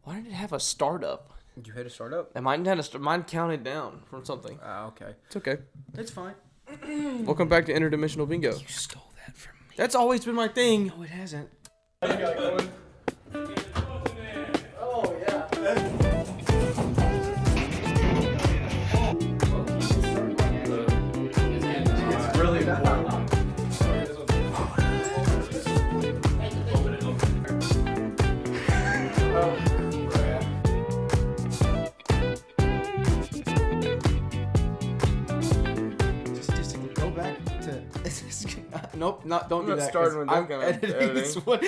Why did it have a startup? You had a startup? And mine counted down from something. Okay. It's okay. It's fine. Welcome back to Interdimensional Bingo. You stole that from me. That's always been my thing. No, it hasn't. Oh, yeah. It's really important. Just go back to. Nope, don't do that. Starting with I'm that kind of editing this one.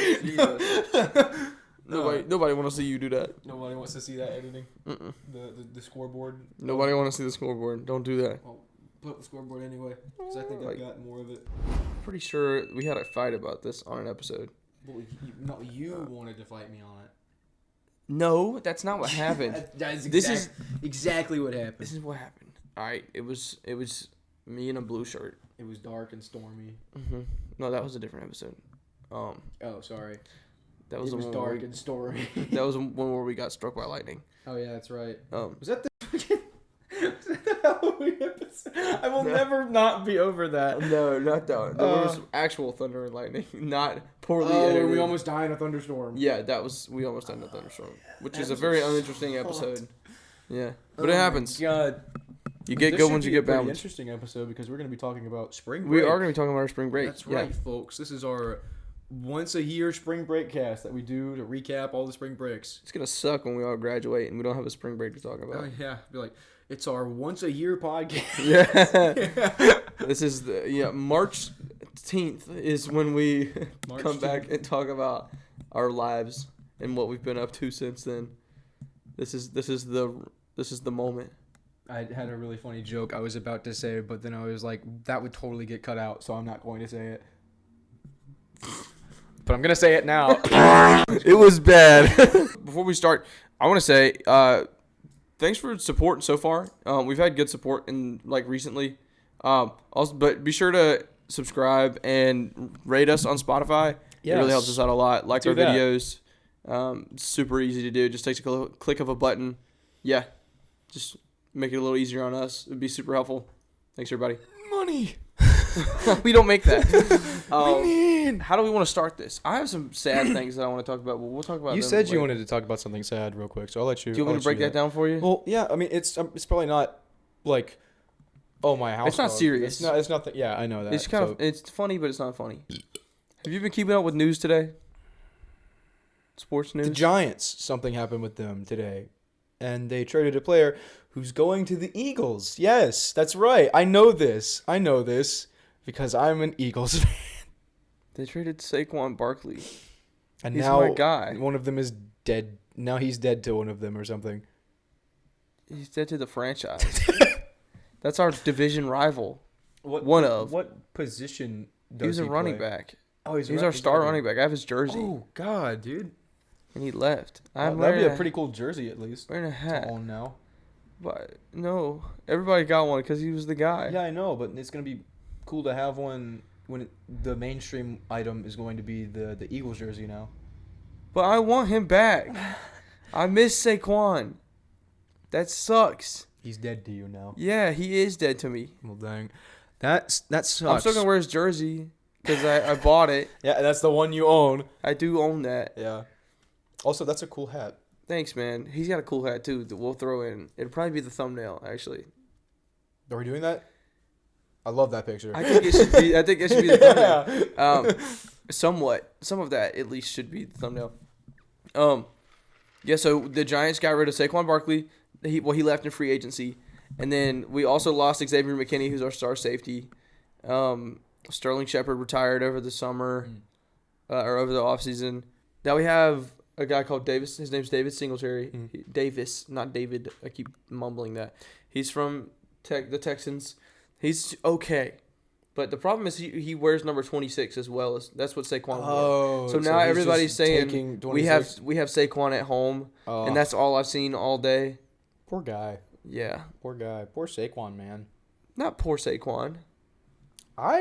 Nobody want to see you do that. Nobody wants to see that editing. Mm-mm. The scoreboard. Nobody want to see the scoreboard. Don't do that. Well, put up the scoreboard anyway, because I think I've got more of it. Pretty sure we had a fight about this on an episode. Well, you wanted to fight me on it. No, that's not what happened. That's This exactly what happened. This is what happened. All right, it was me in a blue shirt. It was dark and stormy. Mm-hmm. No, that was a different episode. Oh, sorry. That was It was the one dark and stormy. that was the one where we got struck by lightning. Oh yeah, that's right. Was Was that the Halloween episode? I will never not be over that. No, not that one. There was actual thunder and lightning, not poorly Oh, edited. we almost died in a thunderstorm. Yeah, we almost died in a thunderstorm, which that is a was very so uninteresting episode. fucked. Yeah, but it happens. God. You get good ones, you get bad ones. Interesting episode because we're going to be talking about spring break. We are going to be talking about our spring break. That's right, folks. This is our once a year spring break cast that we do to recap all the spring breaks. It's going to suck when we all graduate and we don't have a spring break to talk about. Oh yeah, be like it's our once a year podcast. Yeah. This is March 10th is when we March come 10th. back and talk about our lives and what we've been up to since then. This is the moment. I had a really funny joke I was about to say, but then I was like, that would totally get cut out, so I'm not going to say it. But I'm going to say it now. It was bad. Before we start, I want to say thanks for supporting so far. We've had good support recently. Also, but be sure to subscribe and rate us on Spotify. Yes. It really helps us out a lot. Like our videos. Super easy to do. Just takes a click of a button. Yeah. Just make it a little easier on us. It would be super helpful. Thanks, everybody. Money. We don't make that. How do we want to start this? I have some sad things that I want to talk about, but we'll talk about them. You said later. you wanted to talk about something sad real quick, so I'll let you. Do you want me to break that down for you? Well, yeah. I mean, it's probably not like, oh, my house. It's not serious. It's not. Yeah, I know that. It's it's funny, but it's not funny. Have you been keeping up with news today? Sports news? The Giants, something happened with them today. And they traded a player who's going to the Eagles. Yes, that's right. I know this because I'm an Eagles fan. They traded Saquon Barkley. And he's now my guy. One of them is dead. Now he's dead to one of them or something. He's dead to the franchise. That's our division rival. What position does he was a he running play? back. Oh, he's our star running back. I have his jersey. Oh, God, dude. And he left. That'd be a pretty cool jersey, at least. Wearing a hat. To own now. But no, everybody got one because he was the guy. Yeah, I know, but it's gonna be cool to have one when the mainstream item is going to be the Eagles jersey now. But I want him back. I miss Saquon. That sucks. He's dead to you now. Yeah, he is dead to me. Well, dang, that sucks. I'm still gonna wear his jersey because I bought it. Yeah, that's the one you own. I do own that. Yeah. Also, that's a cool hat. Thanks, man. He's got a cool hat, too, that we'll throw in. It'll probably be the thumbnail, actually. Are we doing that? I love that picture. I think it should be the thumbnail. Somewhat. Some of that, at least, should be the thumbnail. Yeah, so the Giants got rid of Saquon Barkley. He left in free agency. And then we also lost Xavier McKinney, who's our star safety. Sterling Shepard retired over the summer, or over the offseason. Now we have a guy called Davis. His name's David Singletary. Davis, not David. I keep mumbling that. He's from the Texans. He's okay. But the problem is he wears number 26 as well. That's what Saquon wore. So now everybody's saying we have Saquon at home, and that's all I've seen all day. Poor guy. Yeah. Poor guy. Poor Saquon, man. Not poor Saquon.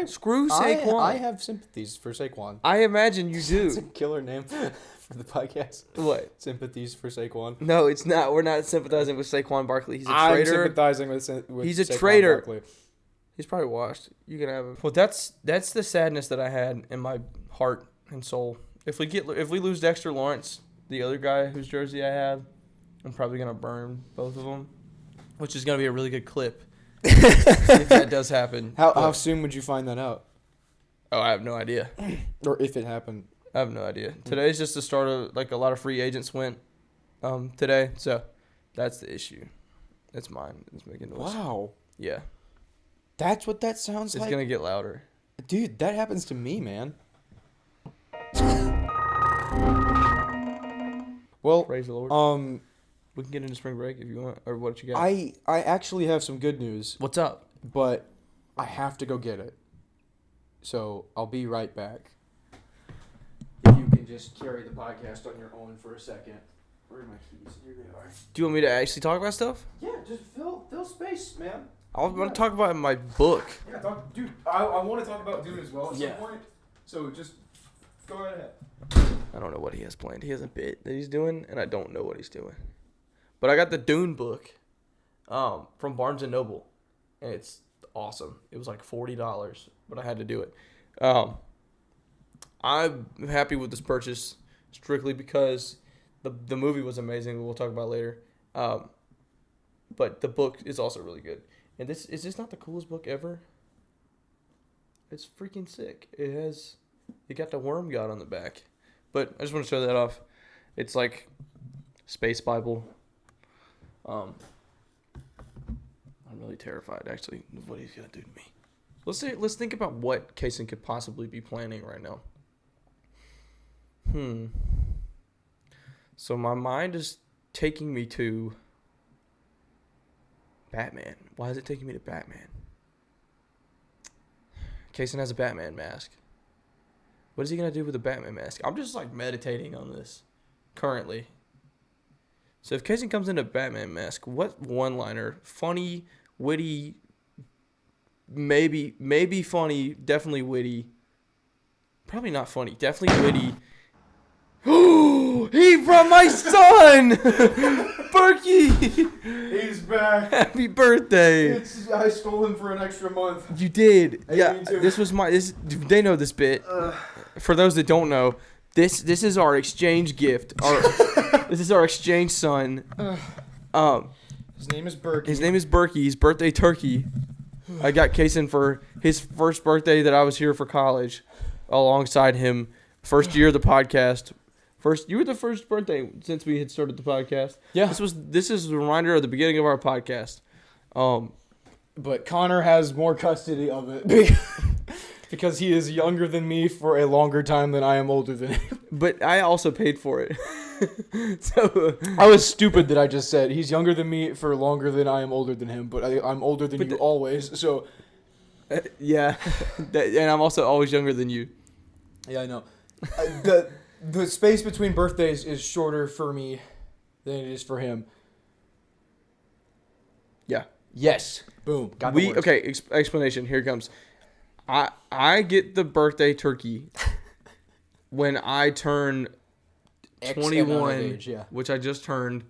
Screw Saquon. I have sympathies for Saquon. I imagine you do. It's a killer name for the podcast. What? Sympathies for Saquon. No, it's not. We're not sympathizing with Saquon Barkley. He's a I'm traitor. sympathizing with He's a Saquon traitor. Barkley. He's probably washed. You can have him. Well, that's the sadness that I had in my heart and soul. If we lose Dexter Lawrence, the other guy whose jersey I have, I'm probably gonna burn both of them, which is gonna be a really good clip if that does happen. How soon would you find that out? Oh, I have no idea. Or if it happened? I have no idea. Today's just the start of, like, a lot of free agents went today, so that's the issue. It's mine. It's making noise. Wow. Yeah. That's what that sounds like? It's going to get louder. Dude, that happens to me, man. Well, Praise the Lord. We can get into spring break if you want, or what you got. I actually have some good news, What's up? but I have to go get it. So I'll be right back. If you can just carry the podcast on your own for a second. Where are my keys? Here they are. Do you want me to actually talk about stuff? Yeah, just fill space, man. I want to talk about my book. Yeah, dude. I want to talk about Dune as well at Yeah. some point. So just go right ahead. I don't know what he has planned. He has a bit that he's doing, and I don't know what he's doing. But I got the Dune book from Barnes & Noble, and it's awesome. It was like $40, but I had to do it. I'm happy with this purchase strictly because the movie was amazing. We'll talk about later. But the book is also really good. And this is this not the coolest book ever? It's freaking sick. It got the worm god on the back. But I just want to show that off. It's like Space Bible. I'm really terrified actually of what he's gonna do to me. Let's think about what Kason could possibly be planning right now. So my mind is taking me to Batman. Why is it taking me to Batman? Kason has a Batman mask. What is he going to do with a Batman mask? I'm just like meditating on this currently. So if Kason comes in a Batman mask, what one-liner, funny, witty, maybe funny, definitely witty, probably not funny, definitely witty. He brought my son! Berkey! He's back. Happy birthday! I stole him for an extra month. You did. I Yeah, mean to. this was they know this bit. For those that don't know, this is our exchange gift. This is our exchange son. His name is Berkey. His name is Berkey's birthday turkey. I got Kason for his first birthday that I was here for college, alongside him. First year of the podcast. You were the first birthday since we had started the podcast. Yeah. This is a reminder of the beginning of our podcast. But Connor has more custody of it because he is younger than me for a longer time than I am older than him. But I also paid for it. So I was stupid that I just said he's younger than me for longer than I am older than him, but I'm older than you always. So yeah, and I'm also always younger than you. yeah, I know. The space between birthdays is shorter for me than it is for him. Yeah. Yes. Boom. Got the words. Okay. Explanation. Here it comes. I get the birthday turkey when I turn X 21, amount of age, yeah. which I just turned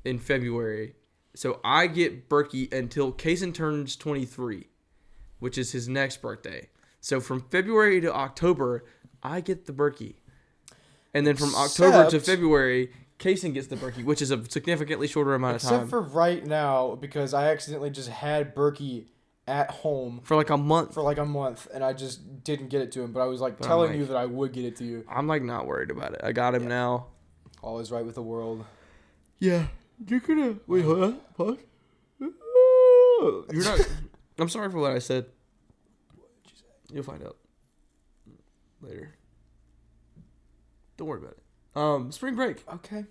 in February. So I get Berkey until Kason turns 23, which is his next birthday. So from February to October, I get the Berkey. And then from October to February, Kason gets the Berkey, which is a significantly shorter amount of time. Except for right now, because I accidentally just had Berkey at home for like a month. And I just didn't get it to him. But I was telling you that I would get it to you. I'm not worried about it. I got him now. All is right with the world. Yeah. You're gonna... Wait, hold on. Pause. You're not... I'm sorry for what I said. What did you say? You'll find out later. Don't worry about it. Spring break. Okay.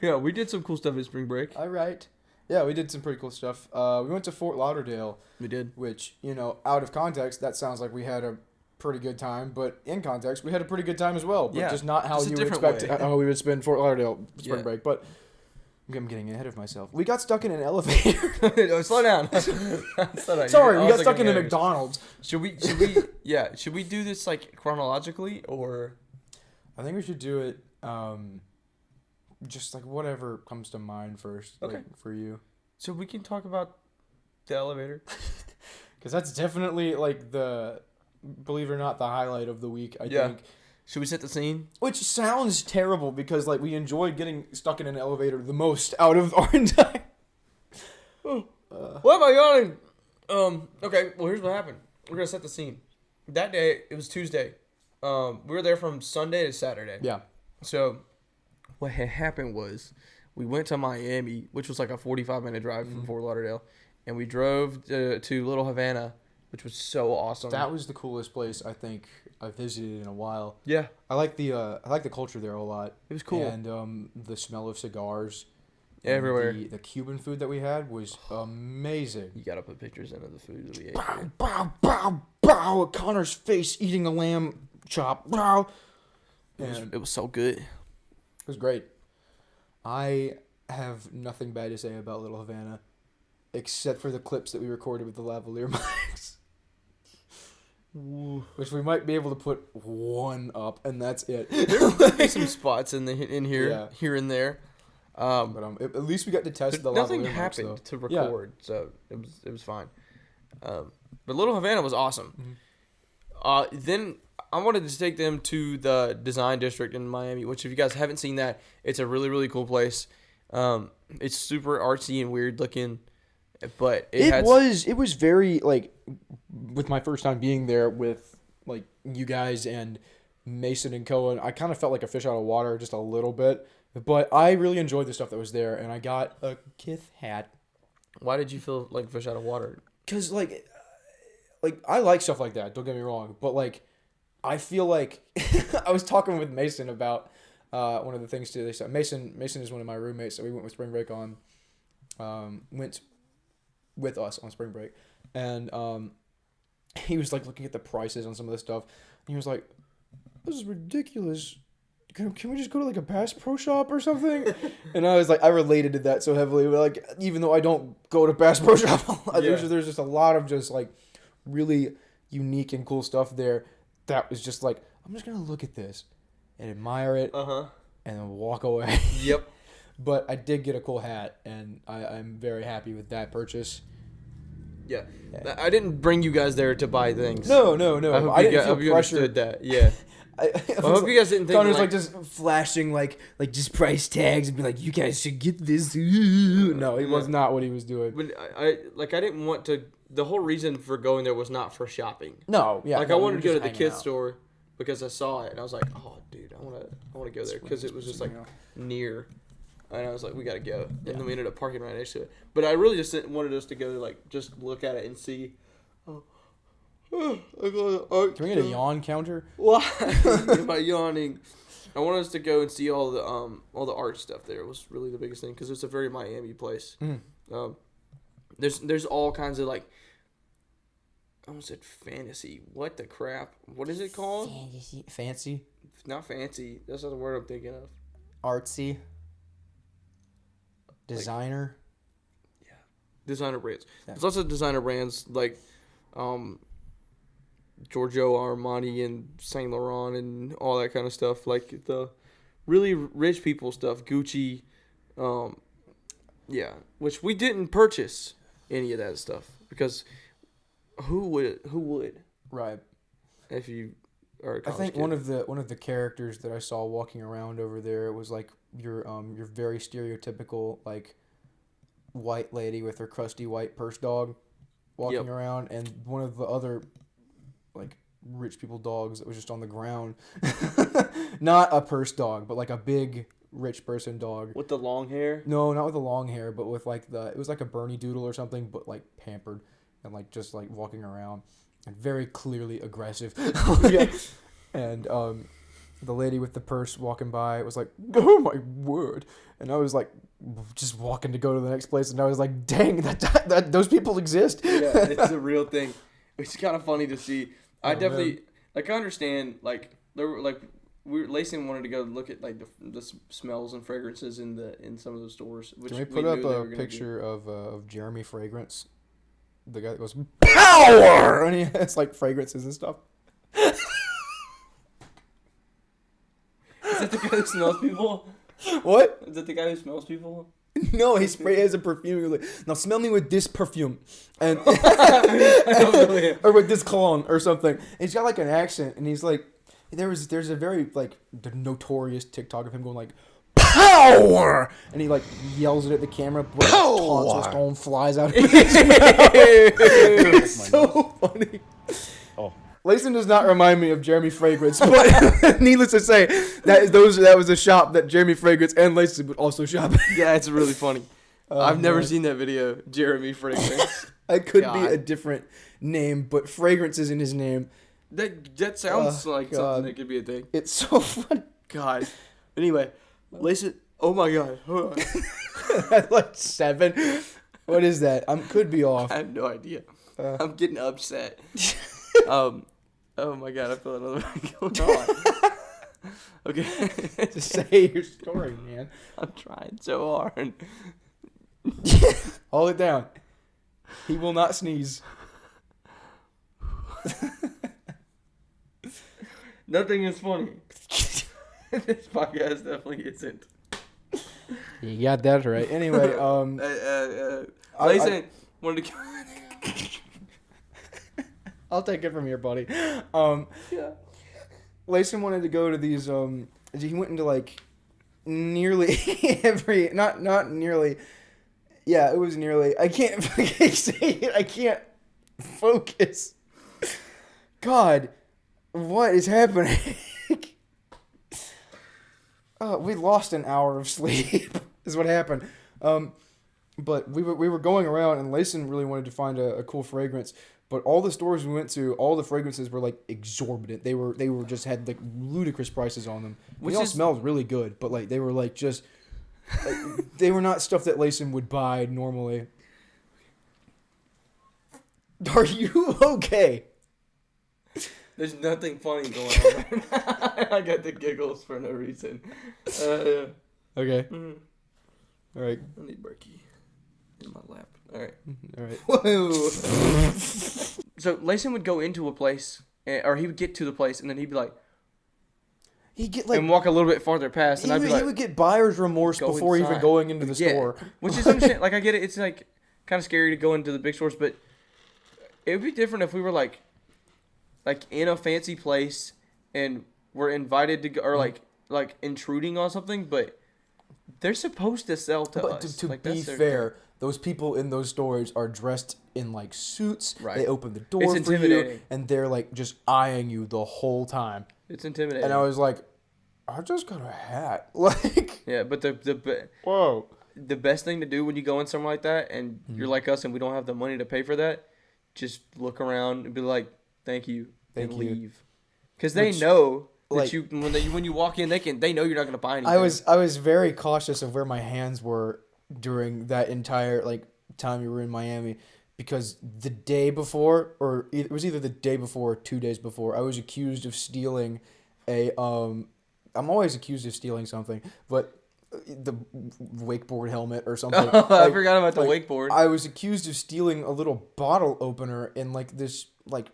Yeah, we did some cool stuff at spring break. All right. Yeah, we did some pretty cool stuff. We went to Fort Lauderdale. We did. Which, out of context, that sounds like we had a pretty good time. But in context, we had a pretty good time as well. But just not how you would expect how we would spend Fort Lauderdale spring break. But I'm getting ahead of myself. We got stuck in an elevator. No, slow down. Slow down. Sorry, we got stuck in a McDonald's. Should we should we do this like chronologically or? I think we should do it just like whatever comes to mind first. Okay. Like, for you. So we can talk about the elevator. Because that's definitely like believe it or not, the highlight of the week, I think. Should we set the scene? Which sounds terrible because like we enjoyed getting stuck in an elevator the most out of our entire. What am I yawning? Okay, well here's what happened. We're gonna set the scene. That day, it was Tuesday. We were there from Sunday to Saturday. Yeah. So, what had happened was, we went to Miami, which was like a 45-minute drive from Fort Lauderdale, and we drove to Little Havana, which was so awesome. That was the coolest place I think I visited in a while. Yeah. I like the culture there a lot. It was cool. And the smell of cigars. Everywhere. The Cuban food that we had was amazing. You gotta put pictures into the food that we ate. Bow, bow, bow, bow. Connor's face eating a lamb chop. Bow. It was so good. It was great. I have nothing bad to say about Little Havana, except for the clips that we recorded with the lavalier mics. Which we might be able to put one up, and that's it. There might be some spots in here, Yeah. here and there. But at least we got to test the lavalier Nothing mics, happened though. to record, so it was fine. But Little Havana was awesome. Then I wanted to take them to the Design District in Miami, which if you guys haven't seen that, it's a really, really cool place. It's super artsy and weird looking, but it was very, like, with my first time being there with, like, you guys and Mason and Cohen, I kind of felt like a fish out of water just a little bit, but I really enjoyed the stuff that was there, and I got a Kith hat. Why did you feel like a fish out of water? Because, like, I like stuff like that, don't get me wrong, but, like, I feel like I was talking with Mason about one of the things today. So Mason is one of my roommates, so we went with spring break on. Went with us on spring break, and he was like looking at the prices on some of this stuff. And he was like, "This is ridiculous. Can we just go to like a Bass Pro Shop or something?" And I was like, I related to that so heavily. But like, even though I don't go to Bass Pro Shop a lot, there's just a lot of just like really unique and cool stuff there. That was just like, I'm just gonna look at this and admire it, and then walk away. Yep. But I did get a cool hat, and I'm very happy with that purchase. Yeah. I didn't bring you guys there to buy things. No. I hope you understood that. Yeah. I hope you guys didn't think Connor's like just flashing like just price tags and be like, you guys should get this. No, it was not what he was doing. But I didn't want to. The whole reason for going there was not for shopping. No, yeah. Like I wanted to go to the kids store because I saw it and I was like, oh, dude, I want to go there because it was just like near, and I was like, we gotta go. And then we ended up parking right next to it. But I really just wanted us to go like just look at it and see. Can we get a yawn counter? Why am I yawning? I wanted us to go and see all the art stuff there. It was really the biggest thing because it's a very Miami place. There's all kinds of like, I almost said fantasy. What the crap? What is it called? Fancy? Not fancy. That's not the word I'm thinking of. Artsy? Designer? Like, yeah. Designer brands. Yeah. There's lots of designer brands like Giorgio Armani and Saint Laurent and all that kind of stuff. Like the really rich people stuff. Gucci. Yeah. Which we didn't purchase any of that stuff because who would? Right. If you are a college I think kid. one of the characters that I saw walking around over there was like your very stereotypical like white lady with her crusty white purse dog walking around, and one of the other like rich people dogs that was just on the ground. Not a purse dog, but like a big rich person dog. With the long hair? No, not with the long hair, but with like it was like a Bernie Doodle or something, but like pampered and like just like walking around and very clearly aggressive. Yeah. And the lady with the purse walking by was like, oh my word. And I was like just walking to go to the next place, and I was like, dang, that those people exist. Yeah, it's a real thing. It's kind of funny to see. I definitely, like, I understand, like, there were, like, Lacey wanted to go look at like the smells and fragrances in some of those stores. Which Can we put up knew they a were gonna picture of Jeremy Fragrance? The guy that goes power, and he has like fragrances and stuff. Is that the guy who smells people? What? Is that the guy who smells people? No, he has a perfume. He's like, now smell me with this perfume, and or with this cologne or something. And he's got like an accent, and he's like, there's a very like the notorious TikTok of him going like power, and he like yells it at the camera, but tonsil stone flies out of his mouth. It's so funny. Oh. Layson does not remind me of Jeremy Fragrance, but needless to say, that was a shop that Jeremy Fragrance and Layson would also shop at. Yeah, it's really funny. I've never seen that video, Jeremy Fragrance. It could be a different name, but Fragrance is in his name. That sounds like something that could be a thing. It's so funny. God. Anyway, Lacey. Oh my God. Hold on. That's like 7. What is that? Could be off. I have no idea. I'm getting upset. Oh my God, I feel another one going on. Okay. Just say your story, man. I'm trying so hard. Hold it down. He will not sneeze. Nothing is funny. This podcast definitely isn't. You got that right. Anyway, Layson wanted to go. I'll take it from here, buddy. Yeah. Layson wanted to go to these. He went into like nearly every. Not nearly. Yeah, it was nearly. I can't say it. I can't focus. God, what is happening? We lost an hour of sleep. Is what happened. But we were going around, and Layson really wanted to find a cool fragrance. But all the stores we went to, all the fragrances were like exorbitant. They were just had like ludicrous prices on them. They all smelled really good, but like they were like just like, they were not stuff that Layson would buy normally. Are you okay? There's nothing funny going on right now. I got the giggles for no reason. Okay. Mm-hmm. All right. I need Berkey in my lap. All right. All right. Whoa. So Layson would go into a place, or he would get to the place, and then he'd be like, he'd get like and walk a little bit farther past, and I'd be like, he would get buyer's remorse before even going into the store. Which is understand. Like I get it. It's like kind of scary to go into the big stores, but it would be different if we were like in a fancy place and we're invited to go, or like intruding on something, but they're supposed to sell to us. To like, be fair, those people in those stores are dressed in like suits. Right. They open the door for you, and they're like just eyeing you the whole time. It's intimidating. And I was like, I just got a hat. Like, yeah, but whoa. The best thing to do when you go in somewhere like that, and you're like us, and we don't have the money to pay for that, just look around and be like, "Thank you," and leave, because they know. That like, when you walk in, they know you're not gonna buy anything. I was very cautious of where my hands were during that entire like time we were in Miami, because the day before, or it was either the day before or 2 days before, I was accused of stealing a I'm always accused of stealing something, but the wakeboard helmet or something. I forgot about the wakeboard. I was accused of stealing a little bottle opener in like this like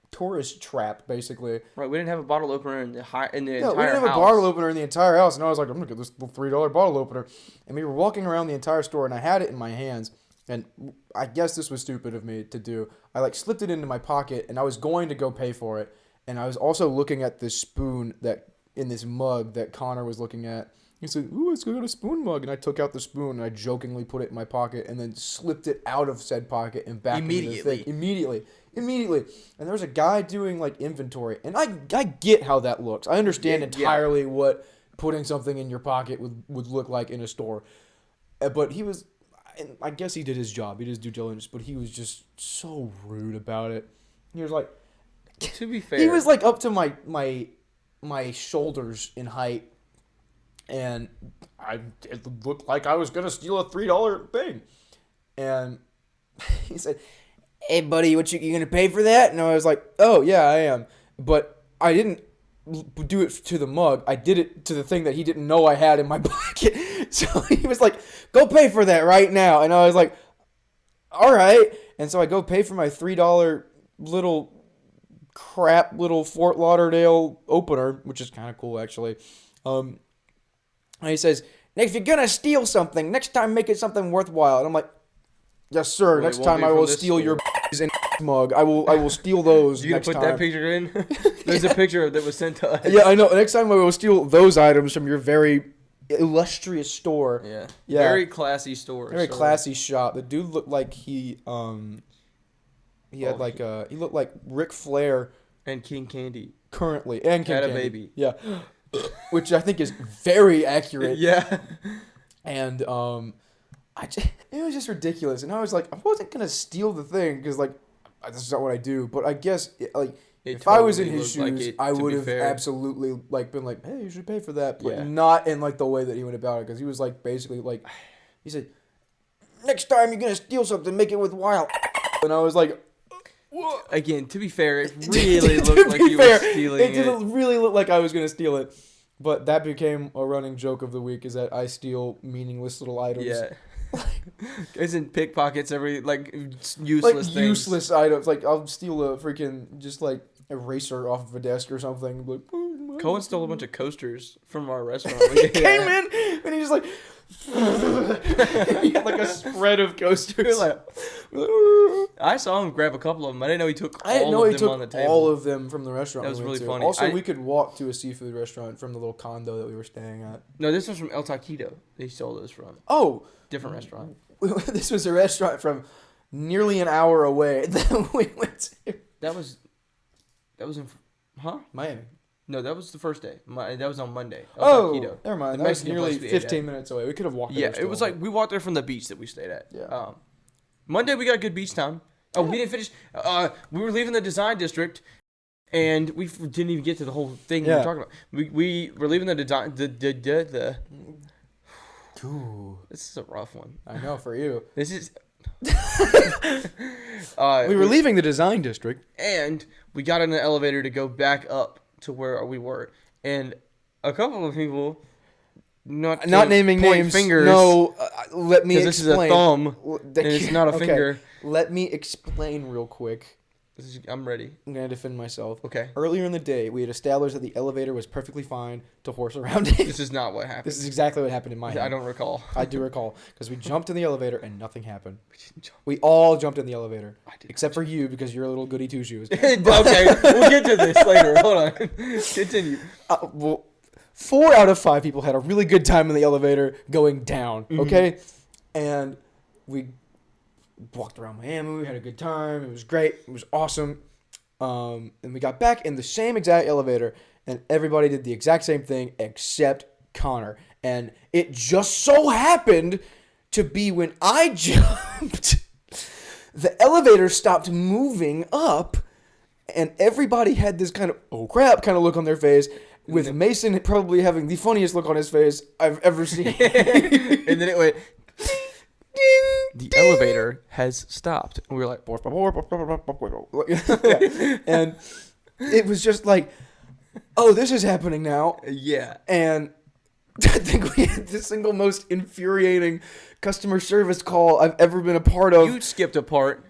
tourist trap, basically. Right, we didn't have a bottle opener in the entire house. We didn't have a bottle opener in the entire house, and I was like, I'm gonna get this little $3 bottle opener. And we were walking around the entire store, and I had it in my hands, and I guess this was stupid of me to do. I like slipped it into my pocket, and I was going to go pay for it, and I was also looking at this spoon that in this mug that Connor was looking at. He said, "Ooh, it's got a spoon mug," and I took out the spoon and I jokingly put it in my pocket, and then slipped it out of said pocket and back into the thing. Immediately. And there was a guy doing like inventory, and I get how that looks. I understand entirely what putting something in your pocket would look like in a store. But he was, and I guess he did his job. He did his due diligence, but he was just so rude about it. He was like, to be fair, he was like up to my shoulders in height, and it looked like I was gonna steal a $3 thing. And he said, "Hey, buddy, you gonna pay for that?" And I was like, "Oh yeah, I am." But I didn't do it to the mug. I did it to the thing that he didn't know I had in my pocket. So he was like, go pay for that right now. And I was like, all right. And so I go pay for my $3 little crap little Fort Lauderdale opener, which is kind of cool actually. And he says, if you're going to steal something, next time make it something worthwhile. And I'm like, yes, sir. Next time I will steal your mug. I will steal those. You gonna put that picture in? There's a picture that was sent to us. Yeah, I know. Next time I will steal those items from your very illustrious store. Yeah. Very classy store. Very classy shop. The dude looked like he had like he looked like Ric Flair and King Candy currently and King had Candy. A baby. Yeah. Which I think is very accurate. Yeah. And it was just ridiculous. And I was like, I wasn't gonna steal the thing because like this is not what I do. But I guess if I was in his shoes, I would have absolutely like been like, hey, you should pay for that, but not in like the way that he went about it because he was like basically like he said, next time you're gonna steal something, make it worthwhile. And I was like. What? Again, to be fair, it really looked like you were stealing it. It didn't really look like I was going to steal it. But that became a running joke of the week is that I steal meaningless little items. Yeah. Isn't pickpockets every, like, useless things? Useless items. Like, I'll steal a freaking, just, like, eraser off of a desk or something. Like, Cohen stole a bunch of coasters from our restaurant. He came in, and he just, like... he had like a spread of coasters. I saw him grab a couple of them. I didn't know he took all of them on the table. All of them from the restaurant. That was really funny. Also, we could walk to a seafood restaurant from the little condo that we were staying at. No, this was from El Taquito. They stole those from. Oh, different restaurant. This was a restaurant from nearly an hour away that we went to. That was in Miami. No, that was the first day. That was on Monday. Taquito. Never mind. That was nearly 15 minutes away. We could have walked there. Yeah, it was like we walked there from the beach that we stayed at. Yeah. Monday we got good beach time. Oh, we didn't finish. We were leaving the design district, and we didn't even get to the whole thing we were talking about. We were leaving the design. Ooh. This is a rough one. I know for you. This is. We were leaving the design district, and we got in the elevator to go back up to where we were, and a couple of people, not naming names, fingers. No, let me explain. This is a thumb, and it's not a finger. Let me explain real quick. I'm ready. I'm gonna defend myself. Okay. Earlier in the day, we had established that the elevator was perfectly fine to horse around in. This is not what happened. This is exactly what happened in my head. I don't recall. I do recall because we jumped in the elevator and nothing happened. We all jumped in the elevator, except for you because you're a little goody two shoes. Okay, we'll get to this later. Hold on. Continue. Well, 4 out of 5 people had a really good time in the elevator going down. Okay, and we walked around Miami. We had a good time. It was great. It was awesome. And we got back in the same exact elevator, and everybody did the exact same thing except Connor. And it just so happened to be when I jumped, the elevator stopped moving up, and everybody had this kind of, oh crap, kind of look on their face, with Mason probably having the funniest look on his face I've ever seen. And then it went... The elevator has stopped. And we were like, and it was just like, oh, this is happening now. Yeah. And I think we had the single most infuriating customer service call I've ever been a part of. You skipped a part.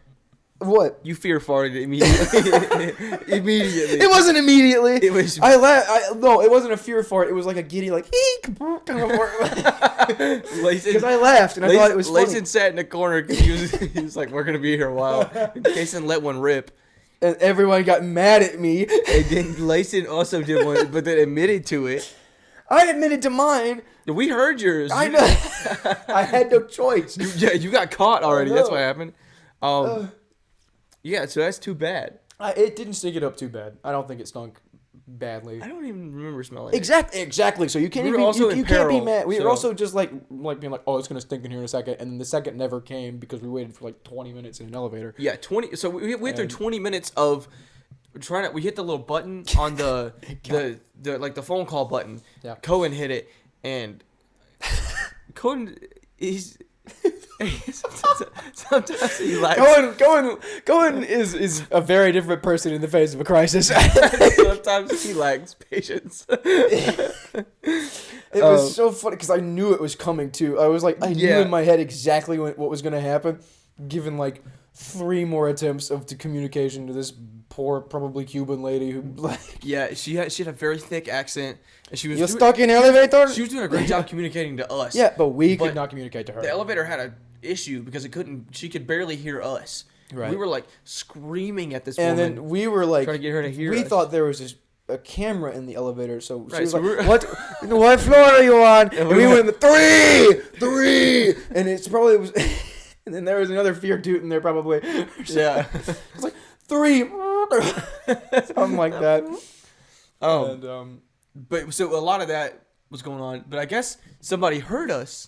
What? You fear farted immediately. Immediately. It wasn't immediately. It was. No, it wasn't a fear fart. It was like a giddy, like eek kind of fart. Because I laughed and I thought it was funny. Layson sat in the corner because he was like, "We're gonna be here a while." Kason let one rip, and everyone got mad at me. And then Layson also did one, but then admitted to it. I admitted to mine. We heard yours. I know. I had no choice. You got caught already. That's what happened. Yeah, so that's too bad. It didn't stink it up too bad. I don't think it stunk badly. I don't even remember smelling it. Exactly. So you can't even you can't be mad. We were also just like being like, oh, it's gonna stink in here in a second, and then the second never came because we waited for like 20 minutes in an elevator. Yeah, 20. So we went through 20 minutes of trying to. We hit the little button on the like the phone call button. Yeah. Cohen hit it, and Cohen is. Sometimes he lacks. Cohen is a very different person in the face of a crisis. Sometimes he lacks patience. It was so funny because I knew it was coming too. I was like, I knew in my head exactly what was going to happen, given like 3 more attempts of communication to this poor, probably Cuban lady who like. Yeah, she had a very thick accent, and she was. You're stuck in the elevator. She was doing a great job communicating to us. Yeah, but we could not communicate to her. The elevator had an issue because she could barely hear us. Right. We were like screaming at this woman. And then we were like trying to get her to hear us. We thought there was a camera in the elevator, so she was so like, what floor are you on? And we went 3, and it's probably was, and then there was another fear toot in there probably. Yeah, it's like 3, something like that. But so a lot of that was going on. But I guess somebody heard us.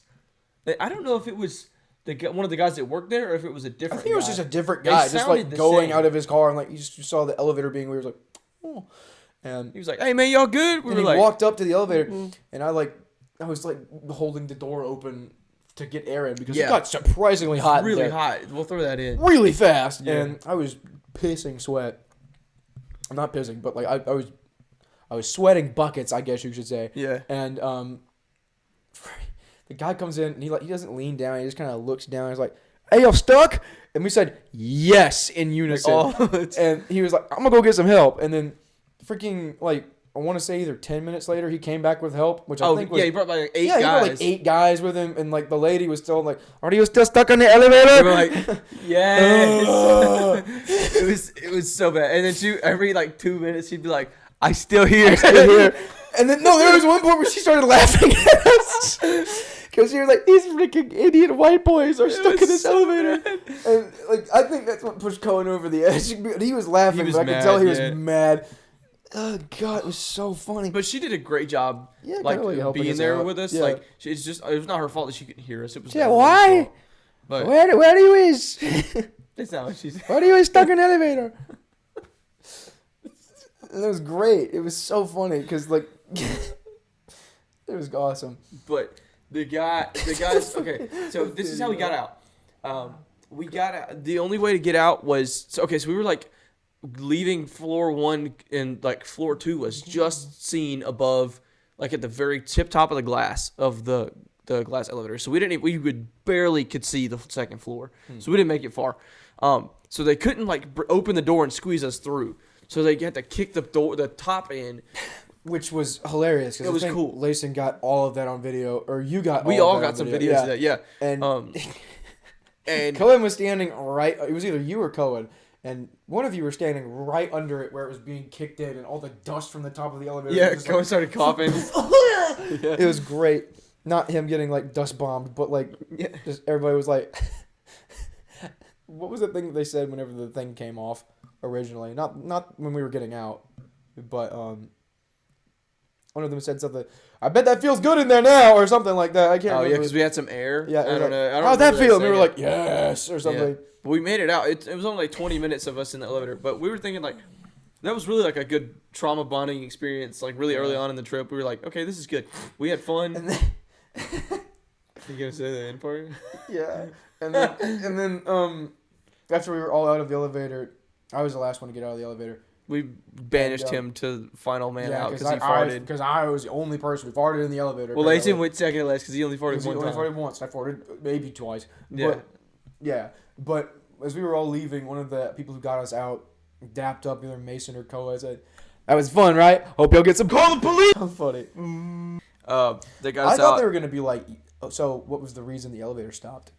I don't know if it was one of the guys that worked there or if it was a different. I think it was just a different guy, just like going out of his car and like you saw the elevator being weird. Like, oh. And he was like, "Hey man, y'all good?" We were like, walked up to the elevator, and I was like holding the door open to get air in because it got surprisingly hot. Really hot. We'll throw that in. Really fast, and I was pissing sweat. I'm not pissing, but like I was sweating buckets, I guess you should say. Yeah. And the guy comes in and he doesn't lean down. He just kind of looks down. He's like, "Hey, y'all stuck?" And we said yes in unison. And he was like, "I'm gonna go get some help." And then freaking like I want to say either 10 minutes later he came back with help, which I think was he brought like 8 guys. Yeah, he brought like 8 guys with him, and like the lady was still like, "Are you still stuck on the elevator?" We were like, "Yes." It was so bad. And then every like 2 minutes she'd be like, "I'm still here." And then there was one point where she started laughing at us because she was like, "These freaking idiot white boys are stuck in this elevator." And like I think that's what pushed Cohen over the edge. He was laughing, but I could tell he was mad. Oh God, it was so funny. But she did a great job, like being there with us. Yeah. Like it was not her fault that she couldn't hear us. It was why? But where do you is? That's not what she said. Where do you is stuck in an elevator? And it was great. It was so funny because like it was awesome. But the guys. Okay, so this is how we got out. We got out. The only way to get out was so we were like. Leaving floor 1 and like floor 2 was just seen above, like at the very tip top of the glass of the glass elevator. So we would barely could see the 2nd floor. So we didn't make it far. So they couldn't like open the door and squeeze us through. So they had to kick the top in, which was hilarious. Because it was cool. Layson got all of that on video, or you got. We all got some videos of that. Yeah, and Cohen was standing right. It was either you or Cohen. And one of you were standing right under it where it was being kicked in and all the dust from the top of the elevator. Yeah, Cohen started coughing. It was great. Not him getting like dust bombed, but like just everybody was like, what was the thing that they said whenever the thing came off originally? Not when we were getting out, but one of them said something. "I bet that feels good in there now," or something like that. I can't remember. Oh yeah, because we had some air. Yeah, I don't know. How'd that feel? And we were like, "Yes," or something. Yeah. But we made it out. It was only like 20 minutes of us in the elevator. But we were thinking like, that was really like a good trauma bonding experience. Like really early on in the trip, we were like, okay, this is good. We had fun. And then you gonna say the end part? Yeah. And then after we were all out of the elevator, I was the last one to get out of the elevator. We banished him to final man out because he farted. Because I was the only person who farted in the elevator. Well, Layton went second last because he only farted one time. He only farted once. I farted maybe twice. Yeah. But as we were all leaving, one of the people who got us out dapped up either Mason or Koa and said, "That was fun, right? Hope y'all get some." Call the police! How funny. They got us I thought out. they were going to be like, so what was the reason the elevator stopped?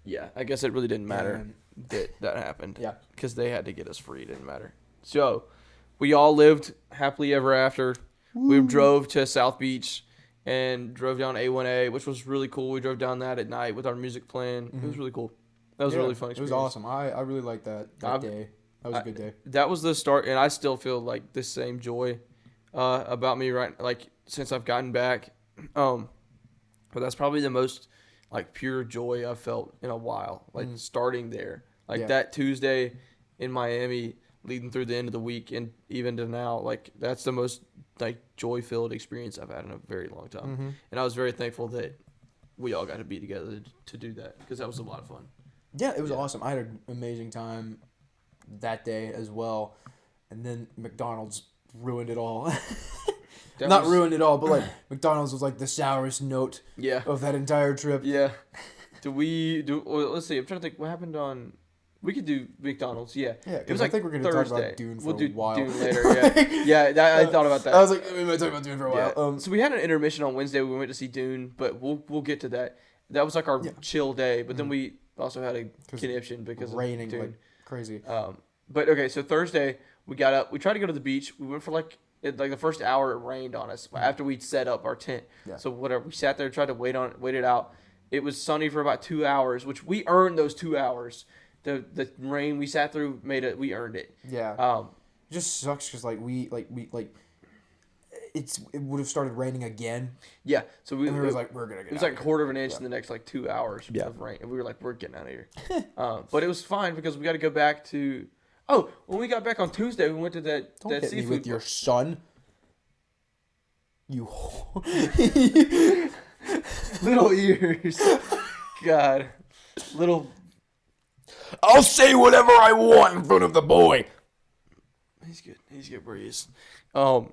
Yeah, I guess it really didn't matter that happened. Yeah. Because they had to get us free. It didn't matter. So, we all lived happily ever after. Woo. We drove to South Beach and drove down A1A, which was really cool. We drove down that at night with our music playing. Mm-hmm. It was really cool. That was a really fun experience. It was awesome. I really liked that day. That was a good day. That was the start, and I still feel like the same joy about me since I've gotten back. But that's probably the most like pure joy I've felt in a while. Like starting there, that Tuesday in Miami, leading through the end of the week, and even to now, like that's the most like joy-filled experience I've had in a very long time. Mm-hmm. And I was very thankful that we all got to be together to do that because that was a lot of fun. Yeah, it was awesome. I had an amazing time that day as well. And then McDonald's ruined it all. Not ruined it all, but like McDonald's was like the sourest note of that entire trip. Yeah. Let's see. I'm trying to think what happened on. We could do McDonald's. Yeah. Yeah. It was I like think we're gonna Thursday. talk about Dune for we'll do a while. Dune later. Yeah. I thought about that. I was like, we might talk about Dune for a while. So we had an intermission on Wednesday. We went to see Dune, but we'll get to that. That was like our chill day, but then we also had a conniption because raining of Dune. like crazy. But okay, so Thursday we got up. We tried to go to the beach. We went for like the first hour. It rained on us after we set up our tent. Yeah. So whatever, we sat there, tried to wait it out. It was sunny for about 2 hours, which we earned those 2 hours. The rain we sat through we earned it. Yeah. It just sucks because it would have started raining again. Yeah. So we're gonna get. It was like a quarter of an inch in the next 2 hours of rain, and we were like, we're getting out of here. But it was fine because we got to go back to. Oh, when we got back on Tuesday, we went to that Don't hit seafood. Me with your son. You. Little ears. God. Little. I'll say whatever I want in front of the boy. He's good. He's good where he is.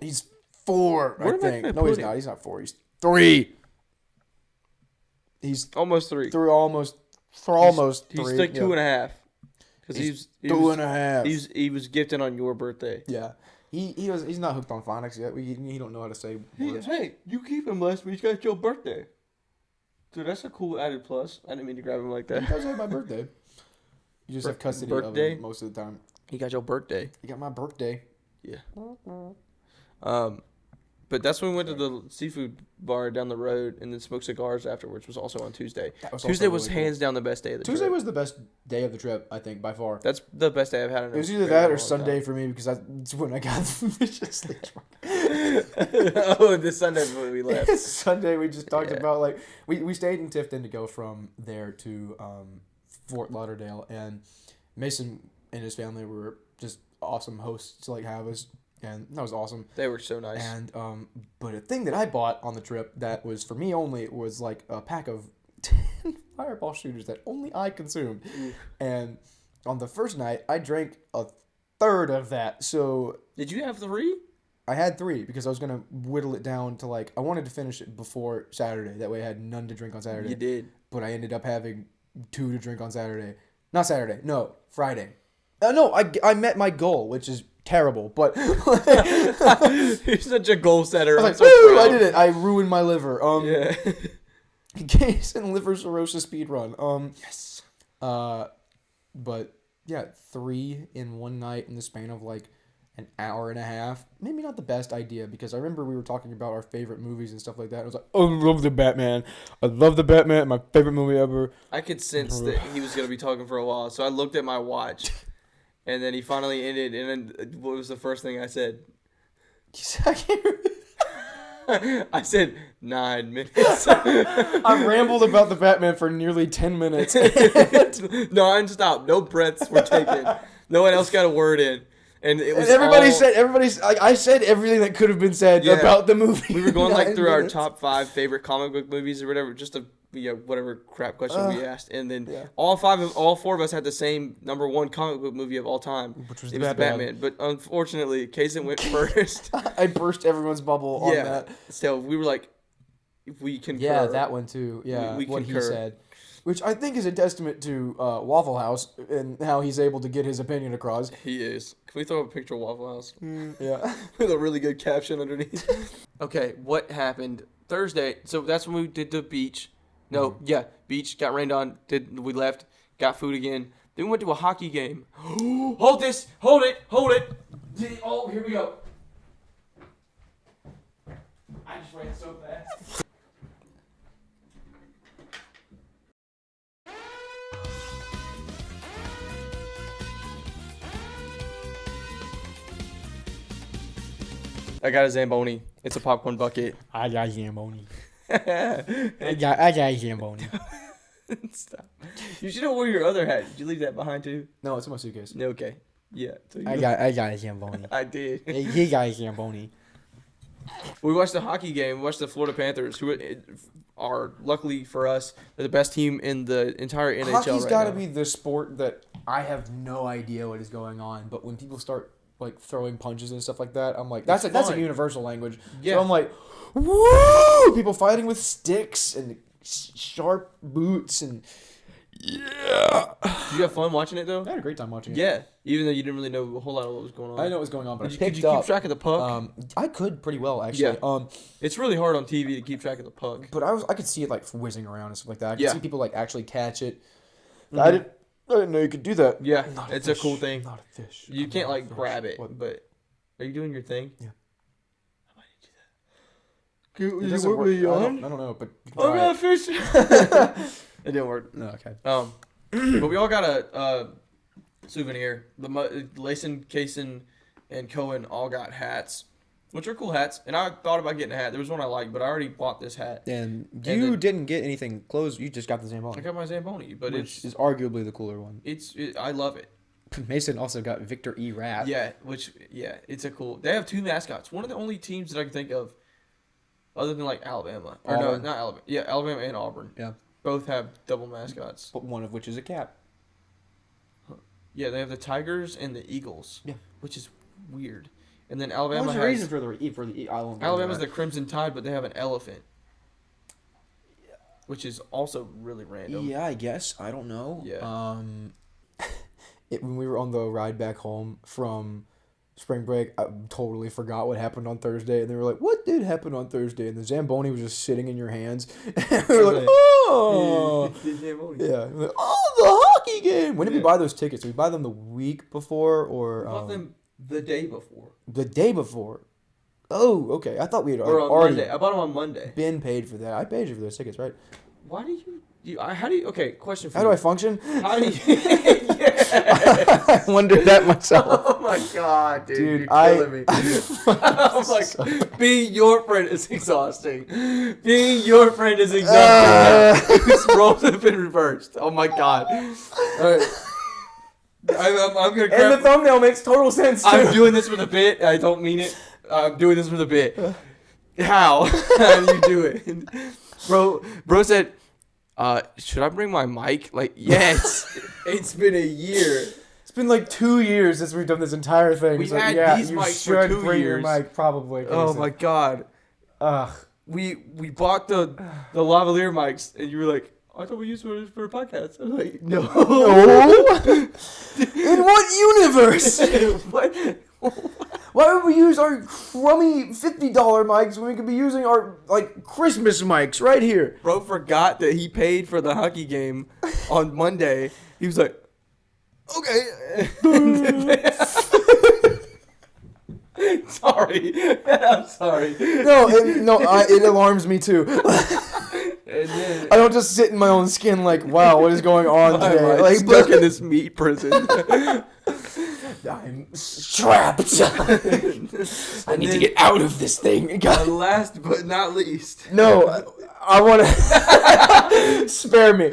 He's 4, I think. No, he's him? not. He's not 4. He's 3. He's almost 3. Almost 3. He's like 2.5. Because he's 2.5. He was gifted on your birthday. Yeah. He's not hooked on phonics yet. He don't know how to say words. Hey, you keep him last week. Got your birthday. Dude, that's a cool added plus. I didn't mean to grab him like that. He does have my birthday. You just have custody of him most of the time. He got your birthday. He got my birthday. Yeah. But that's when we went to the seafood bar down the road and then smoked cigars afterwards. Was also on Tuesday. Tuesday was really hands down the best day of the trip. Tuesday was the best day of the trip, I think, by far. That's the best day I've had. It was either that or Sunday for me because that's when I got viciously drunk. This Sunday before we left. Sunday we just talked about we stayed in Tifton to go from there to Fort Lauderdale, and Mason and his family were just awesome hosts to have us. And that was awesome. They were so nice. And but a thing that I bought on the trip that was for me only was like a pack of 10 Fireball shooters that only I consumed. And on the first night, I drank a third of that. So did you have 3? I had 3 because I was gonna whittle it down to I wanted to finish it before Saturday. That way I had none to drink on Saturday. You did. But I ended up having 2 to drink on Saturday. Not Saturday. No, Friday. No, I met my goal, which is terrible, but you're such a goal setter. I was I did it. I ruined my liver. Yeah. Kason liver cirrhosis speed run. Yes. But yeah, 3 in one night in the span of an hour and a half. Maybe not the best idea because I remember we were talking about our favorite movies and stuff like that. I was like, oh, I love the Batman. I love the Batman. My favorite movie ever. I could sense that he was gonna be talking for a while, so I looked at my watch. And then he finally ended, and then what was the first thing I said? I said 9 minutes. I rambled about the Batman for nearly 10 minutes. Non-stop. No breaths were taken. No one else got a word in. And it was I said everything that could have been said about the movie. We were going through our top 5 favorite comic book movies or whatever, just to whatever crap question we asked, and then all 4 of us had the same number 1 comic book movie of all time, which was Batman. But unfortunately, Kason went first. I burst everyone's bubble on that. So we were like, if we concur. Yeah, that one too. Yeah, we what concur. He said. Which I think is a testament to Waffle House and how he's able to get his opinion across. He is. Can we throw up a picture of Waffle House? Yeah. With a really good caption underneath. Okay, what happened Thursday? So that's when we did the beach. No, beach, got rained on. We left, got food again. Then we went to a hockey game. Hold it. Oh, here we go. I just ran so fast. I got a Zamboni. It's a popcorn bucket. I got Zamboni. I got Zamboni. Stop. You should have worn your other hat. Did you leave that behind too? No, it's in my suitcase. Okay. Yeah. So I got a Zamboni. I did. He got a Zamboni. We watched the hockey game. We watched the Florida Panthers, who are, luckily for us, they're the best team in the entire NHL Hockey's right got to now. be the sport that I have no idea what is going on, but when people start like throwing punches and stuff like that, I'm like, that's a universal language. Yeah. So I'm like, woo! People fighting with sticks and sharp boots and yeah. Did you have fun watching it though? I had a great time watching it. Yeah, even though you didn't really know a whole lot of what was going on. I know what was going on, but Could you keep track of the puck? I could pretty well actually. Yeah. It's really hard on TV to keep track of the puck. But I could see it like whizzing around and stuff like that. I could see people like actually catch it. Mm-hmm. I didn't know you could do that. Yeah, it's a cool thing. Not a fish. You can't like grab it, but are you doing your thing? Yeah. How about you do that? It doesn't work. I don't know, but I'm not a fish. It didn't work. No, okay. But we all got a souvenir. Layson, Kason, and Cohen all got hats, which are cool hats. And I thought about getting a hat. There was one I liked, but I already bought this hat. And you didn't get anything clothes. You just got the Zamboni. I got my Zamboni, but which is arguably the cooler one. I love it. Mason also got Victor E. Rapp. Yeah, it's a cool. They have two mascots. One of the only teams that I can think of, other than like Alabama, or no, not Alabama. Yeah, Alabama and Auburn. Yeah. Both have double mascots. But one of which is a cat. Yeah, they have the Tigers and the Eagles. Yeah. Which is weird. And then Alabama What's has... the reason for the island? Alabama's the Crimson Tide, but they have an elephant. Yeah. Which is also really random. Yeah, I guess. I don't know. Yeah. When we were on the ride back home from spring break, I totally forgot what happened on Thursday. And they were like, what did happen on Thursday? And the Zamboni was just sitting in your hands. And we were like, oh. Yeah. Like, oh, the hockey game. When did we buy those tickets? Did we buy them the week before or... We bought them the day before. The day before? Oh, okay. I thought we had already... Monday. I bought them on Monday. Been paid for that. I paid you for those tickets, right? Why do you... How do you... Okay, question for you. How do I function? How do you... I wondered that myself. Oh my god, dude. You're killing me. I'm like, being your friend is exhausting. Being your friend is exhausting. This roles have been reversed. Oh my god. Alright. I'm gonna grab... And the thumbnail makes total sense, too. I'm doing this with a bit. I don't mean it. I'm doing this with a bit. How? How do you do it? Bro said... should I bring my mic? Like, yes. It's been a year. It's been like 2 years since we've done this entire thing. We've had these mics for 2 bring years. Your mic, probably. Oh my god. We bought the lavalier mics, and you were like, I thought we used it for a podcast. I was like, no. In what universe? What? Why would we use our crummy $50 mics when we could be using our like Christmas mics right here? Bro forgot that he paid for the hockey game on Monday. He was like, okay. Sorry. I'm sorry. No, it alarms me too. I don't just sit in my own skin like, wow, what is going on today? Like, stuck in this meat prison. I'm trapped. I need to get out of this thing. Last but not least. No, I want to spare me.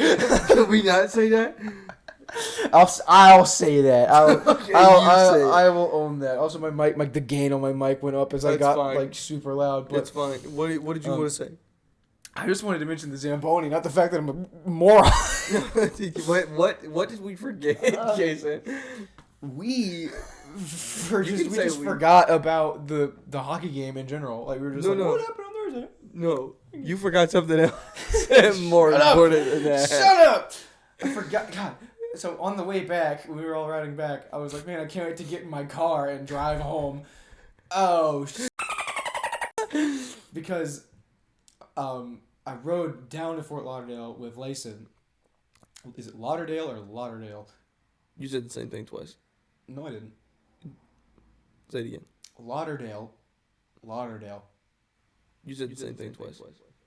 Can we not say that? I'll say that. Okay, I will own that. Also, my mic, the gain on my mic went up as I got fine. like super loud. But That's fine. What did you want to say? I just wanted to mention the Zamboni, not the fact that I'm a moron. What did we forget, Kason? We forgot about the hockey game in general. Like we were just what happened on Thursday? No, you forgot something else more important than that. Shut up! I forgot. God. So on the way back, when we were all riding back, I was like, man, I can't wait to get in my car and drive home. Oh, because I rode down to Fort Lauderdale with Layson. Is it Lauderdale or Lauderdale? You said the same thing twice. No, I didn't. Say it again. Lauderdale. You said the same thing twice.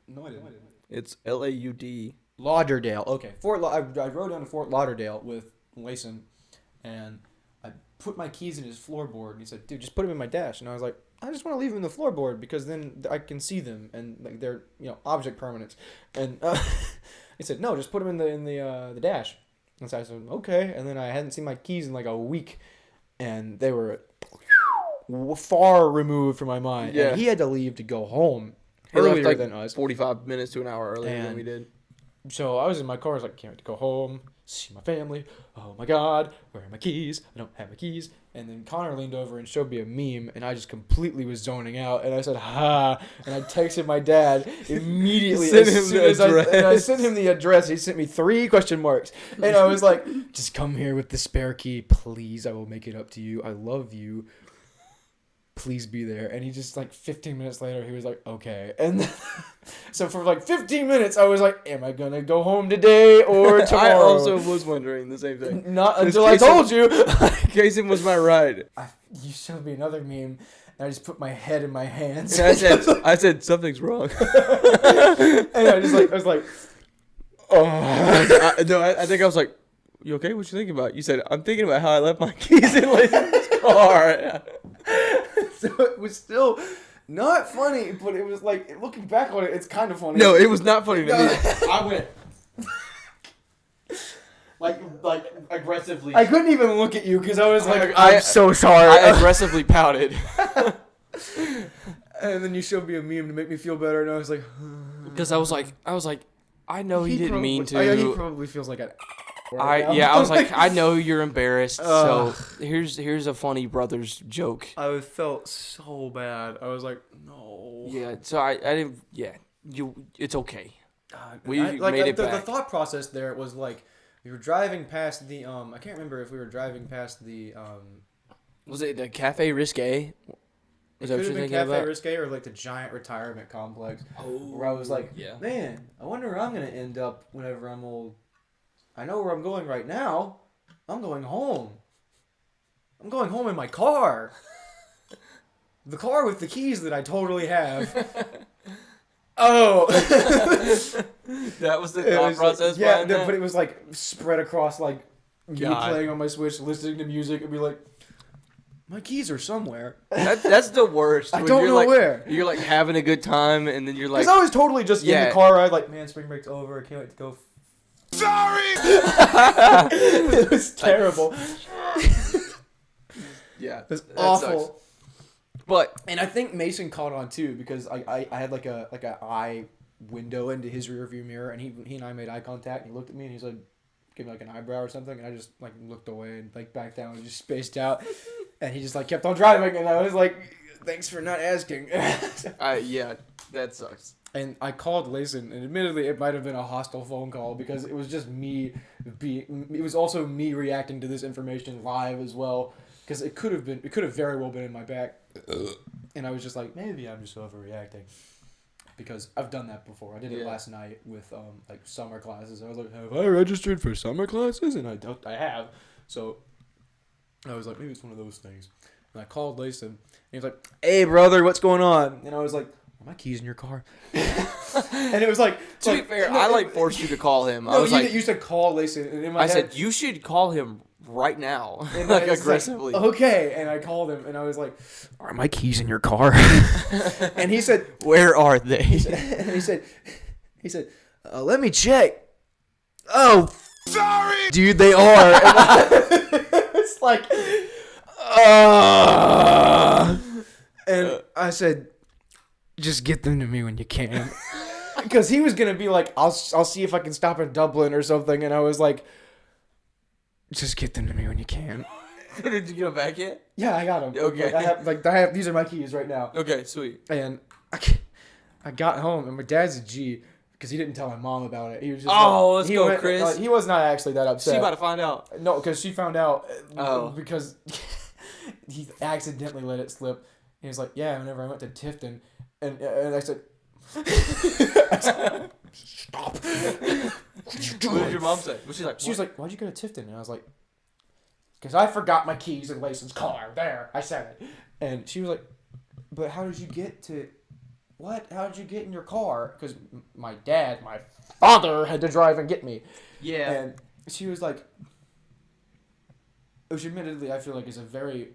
No, I didn't. It's Laud. Lauderdale. Okay. I rode down to Fort Lauderdale with Layson, and I put my keys in his floorboard, and he said, dude, just put them in my dash. And I was like, I just want to leave them in the floorboard because then I can see them, and like they're object permanents. And he said, no, just put them in the dash. And so I said, okay. And then I hadn't seen my keys in like a week, and they were far removed from my mind. Yeah. And he had to leave to go home He left, earlier like, than us. 45 minutes to an hour earlier than And- we did. So I was in my car. I was like, can't wait to go home, see my family. Oh my God, where are my keys? I don't have my keys. And then Connor leaned over and showed me a meme, and I just completely was zoning out. And I said, ha. And I texted my dad immediately. Sent as him soon the as I address. sent him the address. He sent me 3 question marks. And I was like, just come here with the spare key, please. I will make it up to you. I love you. Please be there. And he just, like, 15 minutes later, he was like, okay. And then, so for like 15 minutes, I was like, am I going to go home today or tomorrow? I also was wondering the same thing. Not until I told you. Kason was my ride. You showed me another meme, and I just put my head in my hands. And I said something's wrong. And I was like, oh. I think I was like, you okay? What you thinking about? You said, I'm thinking about how I left my keys in Lason's car. So it was still not funny, but it was like, looking back on it, it's kind of funny. No, it was not funny to me. I went like aggressively. I couldn't even look at you because I was like, I'm so sorry. I aggressively pouted. And then you showed me a meme to make me feel better, and I was like, Because I was like, I know he didn't mean to. He probably feels like I was like, I know you're embarrassed, so here's a funny brother's joke. I felt so bad. I was like, no. Yeah, so I didn't. Yeah, it's okay. We made it the back. thought process there was like, we were driving past the I can't remember if we were driving past the Was it the Cafe Risque? It Is that could what have you're been thinking Cafe about? Risque or like the giant retirement complex. Oh, Where I was like, yeah. man, I wonder where I'm gonna end up whenever I'm old. I know where I'm going right now. I'm going home. I'm going home in my car. The car with the keys that I totally have. Oh. That was the It thought was process. yeah, behind that? but it was like spread across like me God. playing on my Switch, listening to music, and be like, my keys are somewhere. That's the worst. I when don't you're know like, were. You're like having a good time, and then you're like, Because I was totally just in Yeah. the car ride, like, man, spring break's over. I can't wait to go. Sorry. It was terrible. yeah, It was that awful. sucks. But And I think Mason caught on too because I had like a eye window into his rearview mirror, and he and I made eye contact, and he looked at me and he's like, give me like an eyebrow or something, and I just like looked away and like back down and just spaced out, and he just like kept on driving, and I was like, thanks for not asking. yeah, that sucks. And I called Layson, and admittedly it might have been a hostile phone call because it was just it was also me reacting to this information live as well, because it could have very well been in my back. And I was just like, maybe I'm just overreacting, because I've done that before. I did it last night with like summer classes. I was like, have I registered for summer classes? And I have. So I was like, maybe it's one of those things. And I called Layson, and he was like, hey brother, what's going on? And I was like, are my keys in your car? And it was like, To be fair, I like forced you to call him. I no, was you, like, you said call Layson, and in my I head, said you should call him right now, and like I was aggressively. okay, and I called him, and I was like, are my keys in your car? And he said, Where are they? and he said, let me check. Oh, Sorry. dude, they are. It's like, and I said, just get them to me when you can. Because he was going to be like, I'll see if I can stop in Dublin or something. And I was like, just get them to me when you can. Did you get him back yet? Yeah, I got them. Okay. I have these are my keys right now. Okay, sweet. And I got home, and my dad's a G, because he didn't tell my mom about it. He was just Let's go, Chris. he was not actually that upset. She about to find out. No, because she found out. Because he accidentally let it slip. He was like, yeah, whenever I went to Tifton. And I said, stop. What did your mom say? Was she like? She was like, why'd you go to Tifton? And I was like, because I forgot my keys in Layson's car. There, I said it. And she was like, but how did you get to... What? How did you get in your car? Because my father, had to drive and get me. Yeah. And she was like, which admittedly I feel like is a very...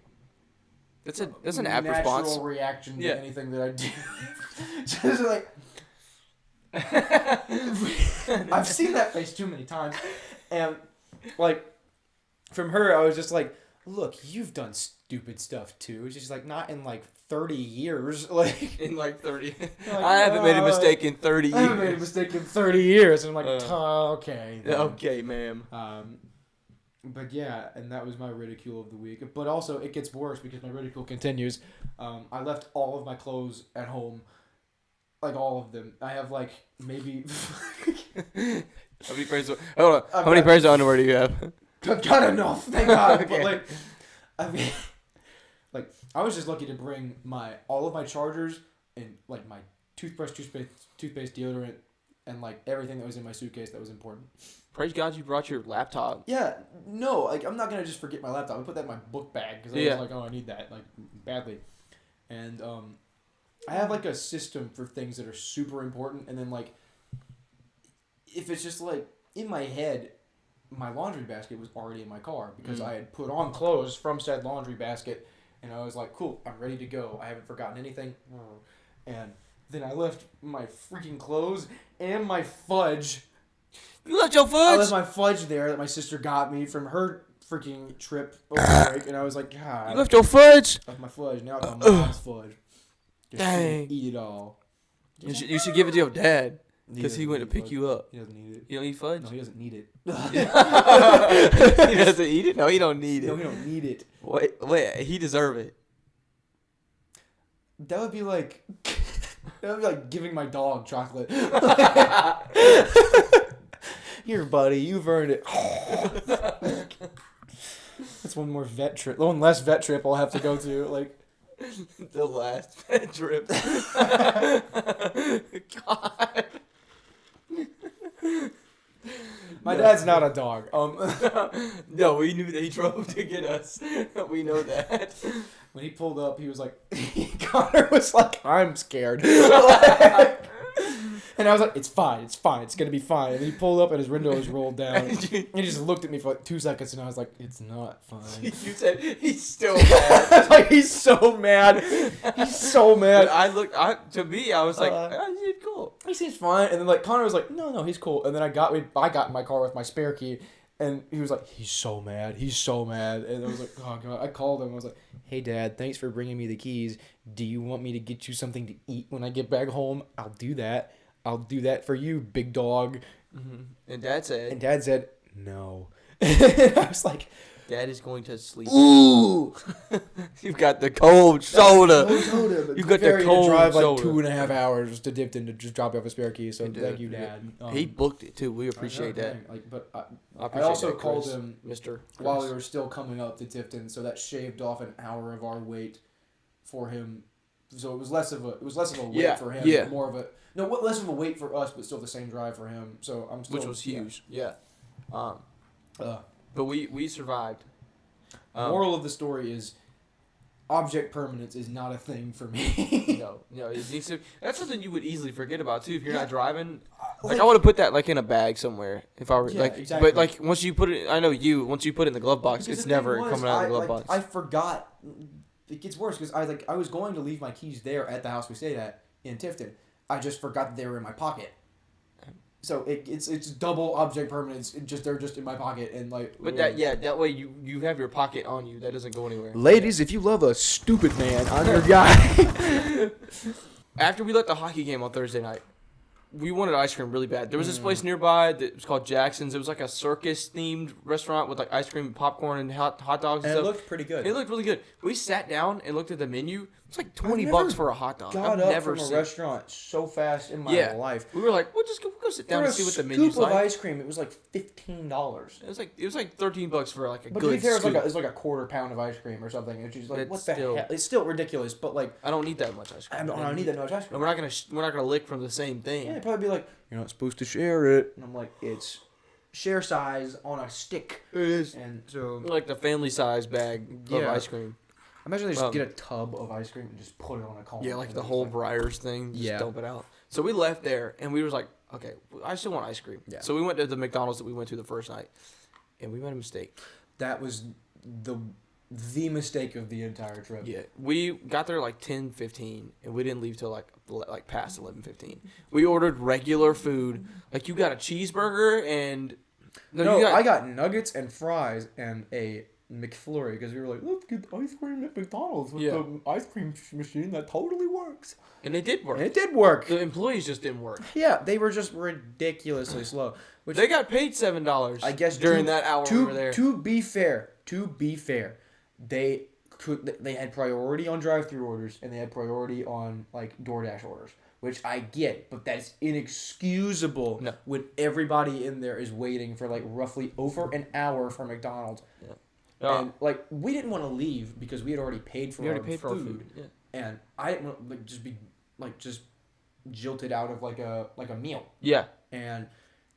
That's an apt natural response. reaction to Yeah. anything that I do. Just like... I've seen that face too many times. And, like, from her, I was just like, look, you've done stupid stuff too. It's just like, not in like 30 years. Like, In like 30. like, I haven't made a mistake in 30 I years. haven't made a mistake in 30 years. And I'm like, okay. Then. Okay, ma'am. But yeah, and that was my ridicule of the week. But also, it gets worse because my ridicule continues. I left all of my clothes at home. Like, all of them. I have, like, maybe... How many pairs of, hold on. How many pairs of underwear do you have? I've got enough, thank God. Okay. But, like, I mean... Like, I was just lucky to bring all of my chargers and, like, my toothbrush, toothpaste, deodorant, and, like, everything that was in my suitcase that was important. Praise God you brought your laptop. Yeah, no, like, I'm not going to just forget my laptop. I put that in my book bag because I was like, oh, I need that, like, badly. And, I have, like, a system for things that are super important, and then, like, if it's just, like, in my head, my laundry basket was already in my car because I had put on clothes from said laundry basket, and I was like, cool, I'm ready to go. I haven't forgotten anything. And then I left my freaking clothes and my fudge. You left your I fudge? left my fudge there that my sister got me from her freaking trip over break, and I was like, God. You left your fudge? Left my fudge. Now I got my mom's fudge. Just Dang. eat it all. You should give it to your dad because he went to pick you up. He doesn't need it. You don't eat fudge? No, he doesn't need it. He doesn't eat it? No, he don't need it. No, he don't need it. Wait, he deserve it. That would be like giving my dog chocolate. Here, buddy, you've earned it. That's one less vet trip I'll have to go to. Like The last pet trip. God. my dad's not a dog. No, we knew that he drove to get us. We know that. When he pulled up, he was like, Connor was like, I'm scared. And I was like, it's fine, it's gonna be fine. And he pulled up and his window was rolled down. And he just looked at me for like 2 seconds, and I was like, it's not fine. You said he's still mad. Like, he's so mad. He's so mad. But to me, I was like, he's cool. He seems fine. And then like Connor was like, no, he's cool. And then I got in my car with my spare key, and he was like, he's so mad. And I was like, oh God. I called him. I was like, hey Dad, thanks for bringing me the keys. Do you want me to get you something to eat when I get back home? I'll do that. I'll do that for you, big dog. Mm-hmm. And Dad said, no. I was like, Dad is going to sleep. ooh. You've got the cold shoulder. You've got the cold to drive like shoulder. 2.5 hours to Dipton to just drop off a spare key. So thank you, Dad. He booked it too. We appreciate that. I also called him Mr. while we were still coming up to Tifton, so that shaved off an hour of our wait for him. So it was less of a wait for him, more of a less of a wait for us, but still the same drive for him. So I'm still, which was huge. Yeah. But we survived. Moral of the story is, object permanence is not a thing for me. No, it needs to. That's something you would easily forget about too if you're not driving. Like I would have put that like in a bag somewhere if I were exactly. But like once you put it, once you put it in the glove box, Because it's the thing never was, coming out of the glove box. I forgot. It gets worse because I was going to leave my keys there at the house we stayed at in Tifton. I just forgot that they were in my pocket. So it's double object permanence. They're just in my pocket and like. But that way you have your pocket on you. That doesn't go anywhere. Ladies, if you love a stupid man, I'm your guy. After we left the hockey game on Thursday night, we wanted ice cream really bad. There was this place nearby that was called Jackson's. It was like a circus-themed restaurant with like ice cream and popcorn and hot dogs and And it stuff. looked pretty good. It looked really good. We sat down and looked at the menu. It's like $20 for a hot dog. Got I've up never from seen a restaurant so fast in my life. We were like, we'll go sit down For and see what the menu's scoop of like. ice cream, it was like $15. It was like $13 for like a But good to be fair, scoop. it's like a quarter pound of ice cream or something. And she's like, It's what the still- hell? It's still ridiculous, but like, I don't need that much ice cream. I don't need that much ice cream. And we're not gonna lick from the same thing. Yeah, they'd probably be like, you're not supposed to share it. And I'm like, it's share size on a stick. It is. And so, Like the family size bag of Yeah. ice cream. imagine they just get a tub of ice cream and just put it on a cone. Yeah, like and the then whole just, Briars thing. Just Yeah. dump it out. So we left there and we was like, okay, I still want ice cream. Yeah. So we went to the McDonald's that we went to the first night, and we made a mistake. that was the mistake of the entire trip. Yeah, we got there like 10:15, and we didn't leave till like past 11:15. We ordered regular food. Like you got a cheeseburger and No, you got, I got nuggets and fries and a McFlurry because we were like, let's get ice cream at McDonald's with Yeah. the ice cream machine that totally works. And it did work. And it did work. The employees just didn't work. Yeah, they were just ridiculously slow. Which They got paid $7. I guess during that hour we were there. To be fair, they had priority on drive-through orders and they had priority on like DoorDash orders, which I get, but that's inexcusable No. when everybody in there is waiting for like roughly over an hour for McDonald's. Yeah. And like we didn't want to leave because we had already paid for our food. Yeah. And I didn't want to like just be like just jilted out of like a meal. Yeah. And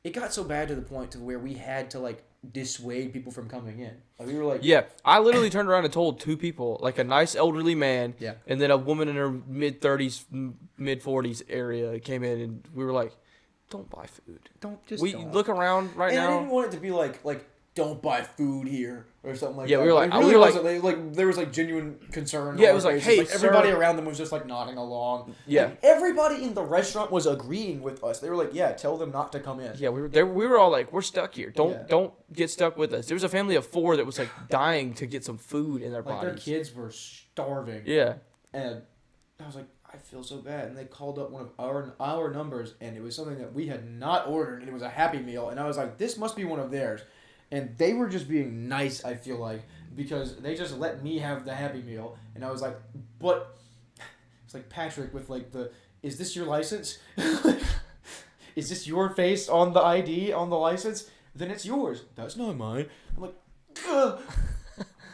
it got so bad to the point to where we had to like dissuade people from coming in. Like we were like, Yeah, I literally turned around and told two people, like a nice elderly man, Yeah. and then a woman in her mid-30s, mid-40s area came in, and we were like, "Don't buy food." don't. Look around right and I now. didn't want it to be like don't buy food here or something like Yeah, that. we were But like- it we were like- wasn't. Like there was like genuine concern. Yeah, on it was our like, faces. "Hey, everybody sir." around them was just like nodding along. Yeah. Like, everybody in the restaurant was agreeing with us. They were like, yeah, tell them not to come in. Yeah, we were there. We were all like, "We're stuck here. Yeah. Don't get stuck with us." There was a family of 4 that was like dying to get some food in their Like their bodies. kids were starving. Yeah. And I was like, I feel so bad. And they called up one of our numbers, and it was something that we had not ordered, and it was a Happy Meal. And I was like, this must be one of theirs. And they were just being nice, I feel like, because they just let me have the Happy Meal. And I was like, but it's like Patrick with like is this your license? Is this your face on the ID, on the license? Then it's yours. That's not mine. I'm like, ugh.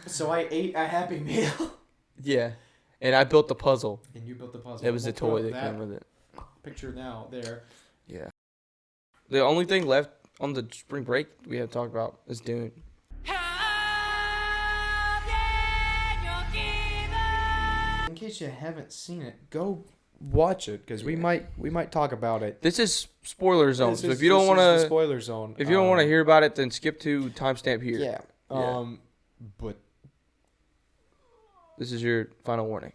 So I ate a Happy Meal. Yeah. And I built the puzzle. And you built the puzzle. It was a We'll toy put that came with it. picture now there. Yeah. The only thing left on the spring break we have to talk about is Dune. In case you haven't seen it, go watch it because we might talk about it. This is spoiler zone. This So is- if you don't this want is the to, spoiler zone. if you don't want to hear about it, then skip to timestamp here. yeah. Yeah. But This is your final warning.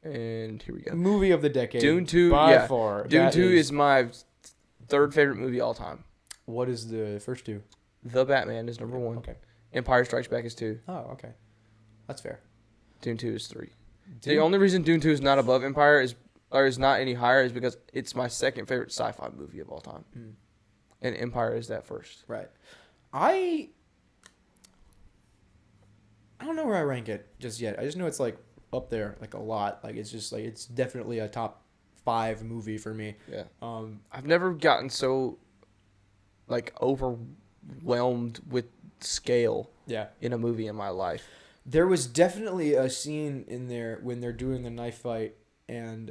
And here we go. movie of the decade. Dune 2, by yeah. far. Dune That 2 is my third favorite movie all time. What is the first two? The Batman is number 1. Okay. Empire Strikes Back is 2. Oh, okay. That's fair. Dune 2 is 3. The Dune- only reason Dune 2 is not above Empire is not any higher is because it's my second favorite sci-fi movie of all time. Mm. And Empire is that first. Right. I don't know where I rank it just yet. I just know it's like up there like a lot. Like it's just like it's definitely a top 5 movie for me. Yeah. I've never gotten so like overwhelmed with scale Yeah. in a movie in my life. There was definitely a scene in there when they're doing the knife fight, and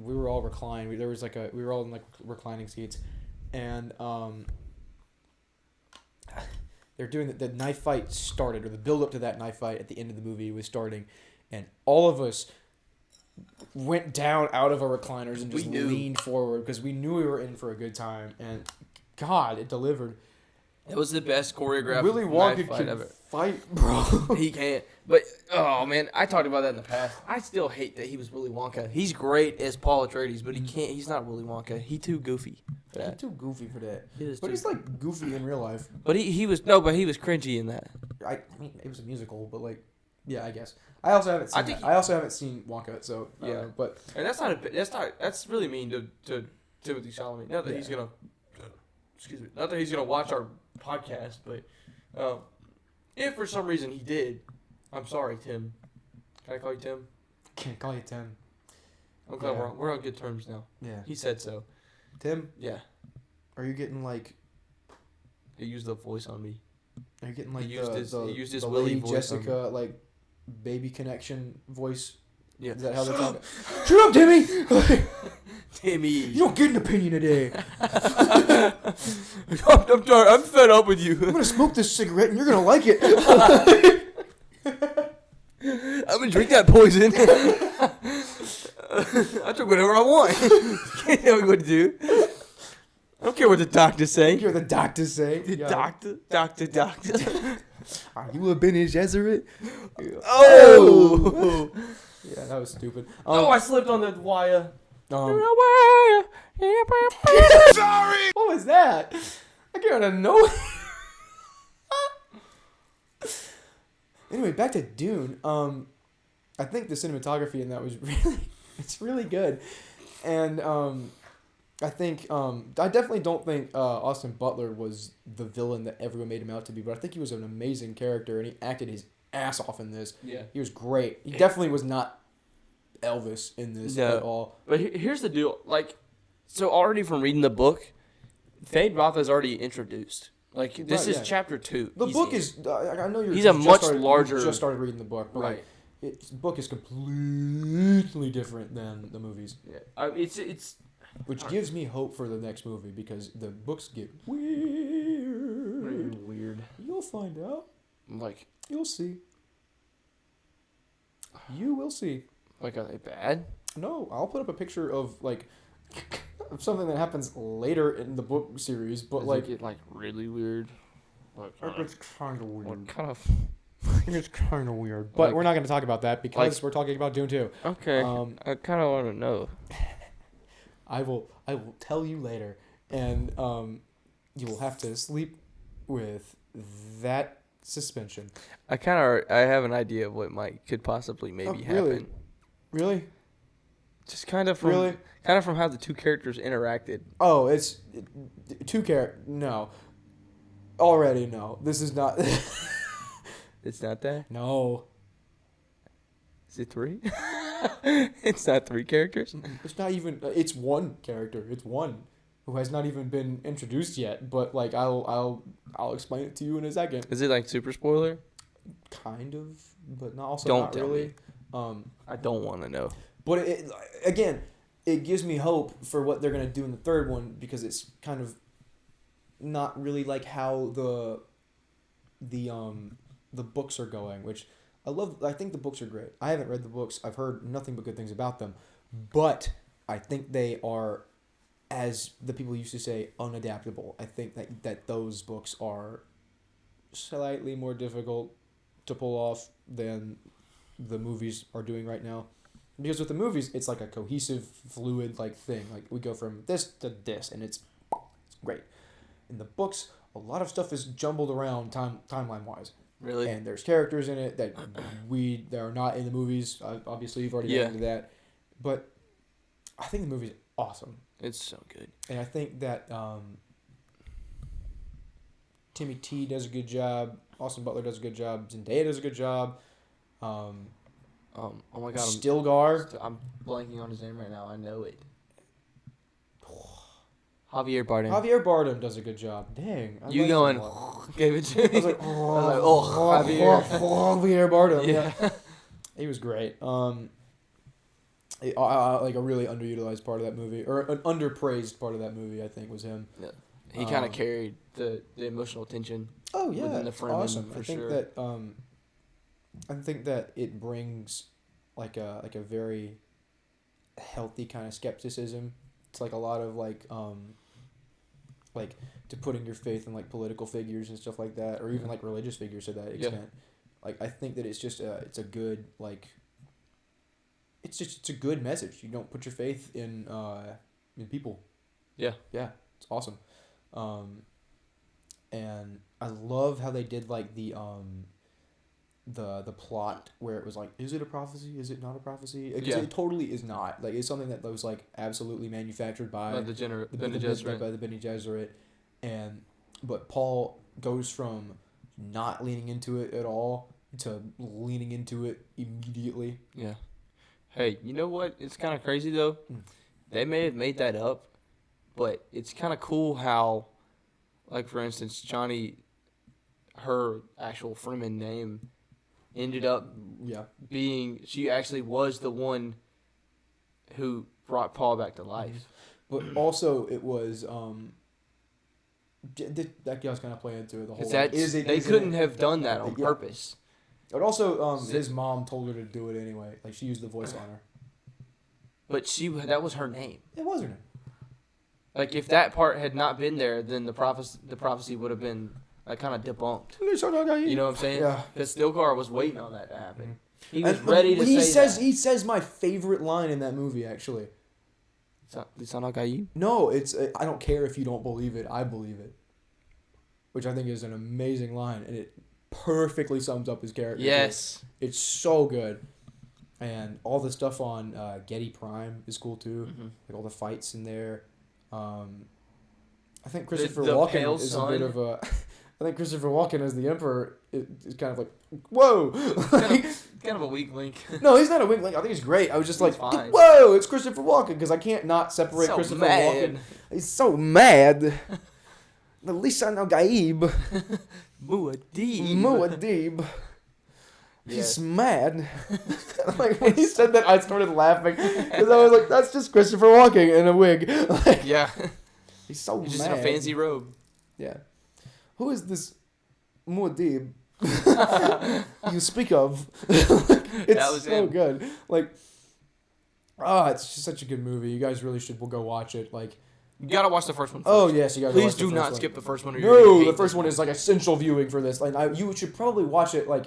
we were all reclined. We were all in like reclining seats, and they're doing the knife fight started, or the build up to that knife fight at the end of the movie was starting, and all of us went down out of our recliners and just We knew. leaned forward because we knew we were in for a good time, and God, it delivered. It was the best choreographed Willy knife Wonka fight can ever. fight, bro. He can't. But, oh, man, I talked about that in the past. I still hate that he was Willy Wonka. He's great as Paul Atreides, but he's not Willy Wonka. He too goofy for He's that. too goofy for that. He is But too- he's like goofy in real life. But he was cringy in that. I mean, it was a musical, but like, yeah, I guess. I also haven't seen. I think I also haven't seen Wonka, so Yeah. But And that's really mean to Timothy Chalamet. Not that he's gonna, excuse me, not that he's gonna watch our podcast, but if for some reason he did, I'm sorry, Tim. Can I call you Tim? can't call you Tim. I'm glad Yeah. we're on good terms now. Yeah, He said so. Tim, Yeah, are you getting like? he used the voice on me. Are you getting like He used his the Willy Lady voice on Jessica like baby connection voice? Yeah. Is that how they're talking? Shut up, Timmy! Timmy. You don't get an opinion today. I'm sorry. I'm fed up with you. I'm gonna smoke this cigarette and you're gonna like it. I'm gonna drink that poison. I drink whatever I want. Can't tell me what to do. I don't care what the doctors say. You're the doctor say. The Yeah. doctor. Are you a Bene Gesserit? Oh! Yeah, that was stupid. Oh, I slipped on the wire. Sorry! What was that? I came out of nowhere. Anyway, back to Dune. I think the cinematography in that was it's really good, and I think I definitely don't think Austin Butler was the villain that everyone made him out to be, but I think he was an amazing character and he acted his ass off in this. Yeah. He was great. He definitely was not Elvis in this at all. But here's the deal. Like, so already from reading the book, Thane Rotha is already introduced. Like, this is chapter 2. The book is. I know you're. He's a much larger. You just started reading the book, but right. Like, the book is completely different than the movies. Yeah. It's. Which gives me hope for the next movie because the books get weird. Weird. You'll find out. Like. You'll see. You will see. Like, are they bad? No, I'll put up a picture of like of something that happens later in the book series, but Does like it get like really weird. Like, it's kind of weird. what kind of? It's kind of weird, but Like- we're not going to talk about that because we're talking about Dune 2. Okay. I kind of want to know. I will tell you later, and you will have to sleep with that suspension. I have an idea of what could possibly maybe really? happen. Really? Just kind of from how the two characters interacted. Oh, it's two characters. No. Already no. This is not. It's not that. No. Is it 3? It's not 3 characters. It's not even. It's one character. It's one who has not even been introduced yet. But like I'll explain it to you in a second. Is it like super spoiler? Kind of, but not also Don't not tell really. me. I don't want to know. But again, it gives me hope for what they're gonna do in the third one because it's kind of not really like how the books are going, which I love. I think the books are great. I haven't read the books. I've heard nothing but good things about them, but I think they are, as the people used to say, unadaptable. I think that those books are slightly more difficult to pull off than the movies are doing right now. Because with the movies, it's like a cohesive, fluid like thing. Like we go from this to this, and it's great. In the books, a lot of stuff is jumbled around timeline wise. Really? And there's characters in it that are not in the movies. Obviously, you've already gotten into that. But I think the movie's awesome. It's so good. And I think that Timmy T does a good job. Austin Butler does a good job. Zendaya does a good job. Oh my god. Stilgar. I'm blanking on his name right now. I know it. Javier Bardem. Javier Bardem does a good job. Dang. I You liked going? him a lot. Gave it to me. I was like, Javier Bardem. Yeah. He was great. Like a really underutilized part of that movie, or an underpraised part of that movie, I think, was him. Yeah. He kind of carried the emotional tension. Oh yeah, within the Fremen, awesome. for I think sure. that I think that it brings like a very healthy kind of skepticism. It's like a lot of like to putting your faith in like political figures and stuff like that, or even like religious figures to that extent. Like I think that it's just it's a good like. It's a good message. You don't put your faith in people. Yeah. Yeah, it's awesome. And I love how they did like the plot where it was like, is it a prophecy? Is it not a prophecy? Because it totally is not. Like it's something that was like absolutely manufactured by the Bene Gesserit, but Paul goes from not leaning into it at all to leaning into it immediately. Yeah. Hey, you know what? It's kind of crazy though. They may have made that up, but it's kind of cool how, like for instance, Johnny, her actual Freeman name, ended up being, she actually was the one who brought Paul back to life. But also it was that guy's kind of playing into it the whole. They couldn't have done that on purpose. But also, his mom told her to do it anyway. Like she used the voice on her. But that was her name. It was her name. Like if that part had not been there, then the prophecy would have been like kind of debunked. You know what I'm saying? Yeah. Because Stilgar was waiting on that to happen. He was ready to say that. He says my favorite line in that movie actually. It's not you. No, it's I don't care if you don't believe it. I believe it. Which I think is an amazing line, and it perfectly sums up his character. Yes. It's so good. And all the stuff on Getty Prime is cool too. Mm-hmm. Like all the fights in there. I think Christopher the Walken pale is sun. a bit of a. I think Christopher Walken as the Emperor is kind of like, whoa. Kind of a weak link. No, he's not a weak link. I think he's great. I was just like, fine. whoa, it's Christopher Walken because I can't not separate So Christopher mad. Walken. He's so mad. The Lisa no Gaib. Muad'Dib. He's Yes. mad. Like when he said that, I started laughing because I was like, "That's just Christopher Walken in a wig." Like, Yeah. he's so He's mad. just in a fancy robe. Yeah. Who is this Muad'Dib you speak of? It's was so him. good. Like, it's just such a good movie. You guys really should go watch it. Like, You gotta watch the first one first. oh yes, you guys. Please watch the do first not one. skip the first one or you're gonna No, hate the this first one is like essential viewing for this. Like, you should probably watch it like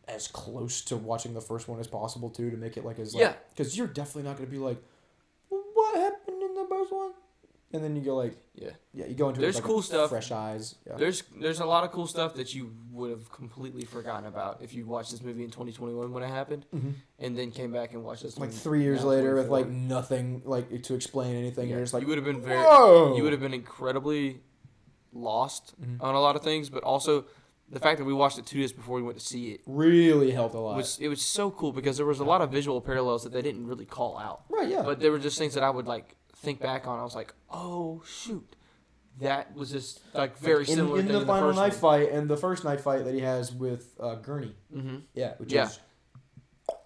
as close to watching the first one as possible too, to make it like as like, Yeah. because you're definitely not gonna be like, well, what happened in the first one, and then you go like, Yeah. you go into There's it with, like, cool stuff. fresh eyes. Yeah. There's a lot of cool stuff that you would have completely forgotten about if you watched this movie in 2021 when it happened, and then came back and watched this Like movie 3 years now, later with 24. like nothing like to explain anything. Yeah. You're just like, you would have been whoa! you would have been incredibly lost Mhm. on a lot of things, but also the fact that we watched it 2 days before we went to see it really helped a lot. was so cool because there was a lot of visual parallels that they didn't really call out. Right, yeah. But there were just things that I would like think back on. I was like, oh shoot, that was just like very similar in thing the in final first night one. fight and the first night fight that he has with Gurney. Mm-hmm. Yeah, which Yeah. is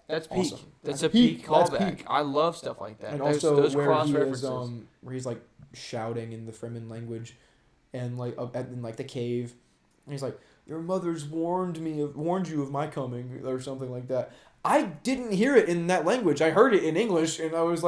That's peak. awesome. That's That's a peak peak. That's callback. peak. I love stuff like that. and There's also those where cross he references. is, where he's like shouting in the Fremen language, and like in like the cave, and he's like, "Your mother's warned you of my coming," or something like that. I didn't hear it in that language. I heard it in English, and I was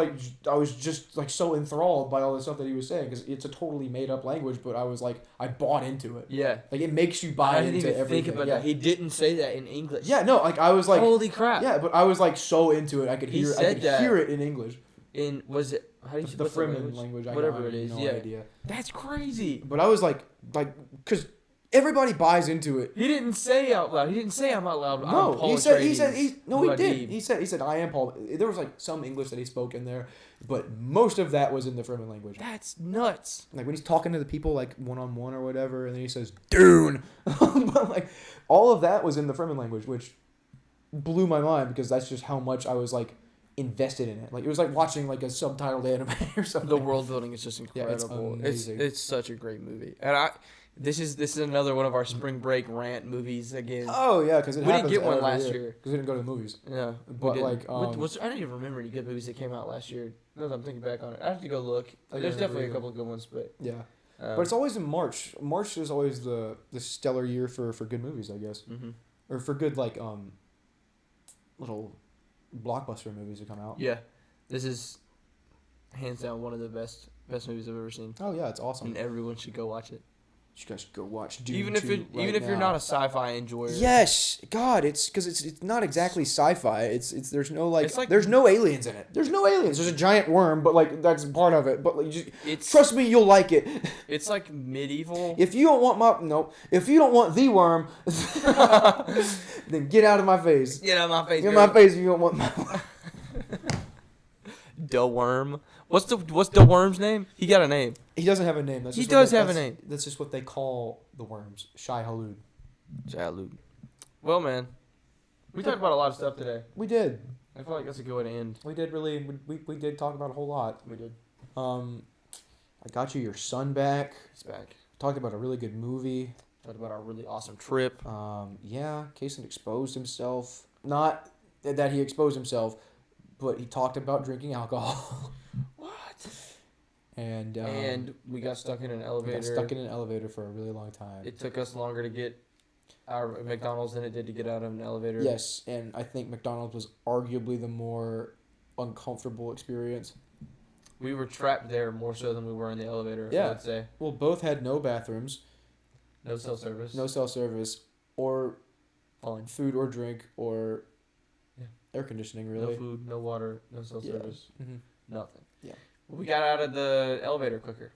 just like so enthralled by all the stuff that he was saying because it's a totally made up language. But I was like, I bought into it. Yeah. Like it makes you buy I didn't into even everything. think about yeah. that. He didn't say that in English. Yeah, no, like I was like, holy crap. yeah, but I was like so into it. I could He hear, I said could that. hear it in English. In was it how do you The what's Fremen language. Whatever I it is. no Yeah. idea. That's crazy. But I was like, because everybody buys into it. He didn't say out loud. He didn't say I'm out loud. No, I'm Paul he said Atreides, he Muad'Dib. did. He said I am Paul. There was like some English that he spoke in there, but most of that was in the Fremen language. That's nuts. Like when he's talking to the people like one on one or whatever, and then he says "Dune," but like all of that was in the Fremen language, which blew my mind because that's just how much I was like invested in it. Like it was like watching like a subtitled anime or something. The world building is just Yeah, it's incredible. amazing. It's such a great movie. And this is another one of our spring break rant movies again. Oh yeah, because We didn't get one last year. because we didn't go to the movies. Yeah, But, we didn't. like, I don't even remember any good movies that came out last year. Now that I'm thinking back on it, I have to go look. I There's gotta definitely a read couple of good ones, but Yeah, but it's always in March. March is always the stellar year for good movies, I guess, hmm or for good like little blockbuster movies that come out. yeah, this is hands down one of the best movies I've ever seen, Oh yeah, it's awesome. and everyone should go watch it. You guys should go watch Dune Even if 2 right you're now. not a sci-fi enjoyer. Yes, God, it's because it's not exactly sci-fi. It's there's no It's like- there's no aliens in it. There's no aliens. There's a giant worm, but like that's part of it. But like, It's trust me, you'll like it. It's like medieval. If you don't want if you don't want the worm, then get out of my face. Get out of my face. Get out of my girl. face if you don't want my. The worm. What's the worm's name? He got a name. He doesn't have a name. That's He just what does they- have a that's- name. That's just what they call the worms. Shai Halud. Jalud. Well, man, we talked about a lot of stuff today. We did. I feel like that's a good way to end. We did really. We did talk about a whole lot. We did. I got you your son back. He's back. Talked about a really good movie. Talked about our really awesome trip. Yeah, Kason exposed himself. Not that he exposed himself, but he talked about drinking alcohol. What? And we got stuck in an we elevator. got stuck in an elevator for a really long time. It took us longer to get our McDonald's than it did to get out of an elevator. Yes, and I think McDonald's was arguably the more uncomfortable experience. We were trapped there more so than we were in the elevator. Yeah. I would say. Well, both had no bathrooms, No cell service. no cell service, or Fine. food or drink or Yeah. air conditioning. Really. No food, no water, no cell Yeah. service, Mm-hmm. nothing. Yeah. Well, we got out of the elevator quicker.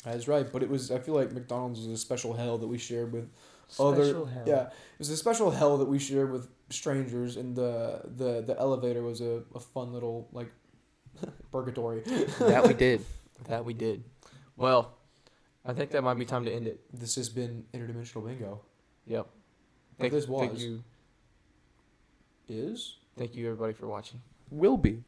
That's right, but it was. I feel like McDonald's was a special hell that we shared with other. Yeah, it was a special hell that we shared with strangers, and the elevator was a fun little like purgatory. That we did. That we did. Well, I think that might be time to end it. This has been Interdimensional Bingo. Yep. Thank Thank you. Is? Thank you, everybody, for watching. Will be.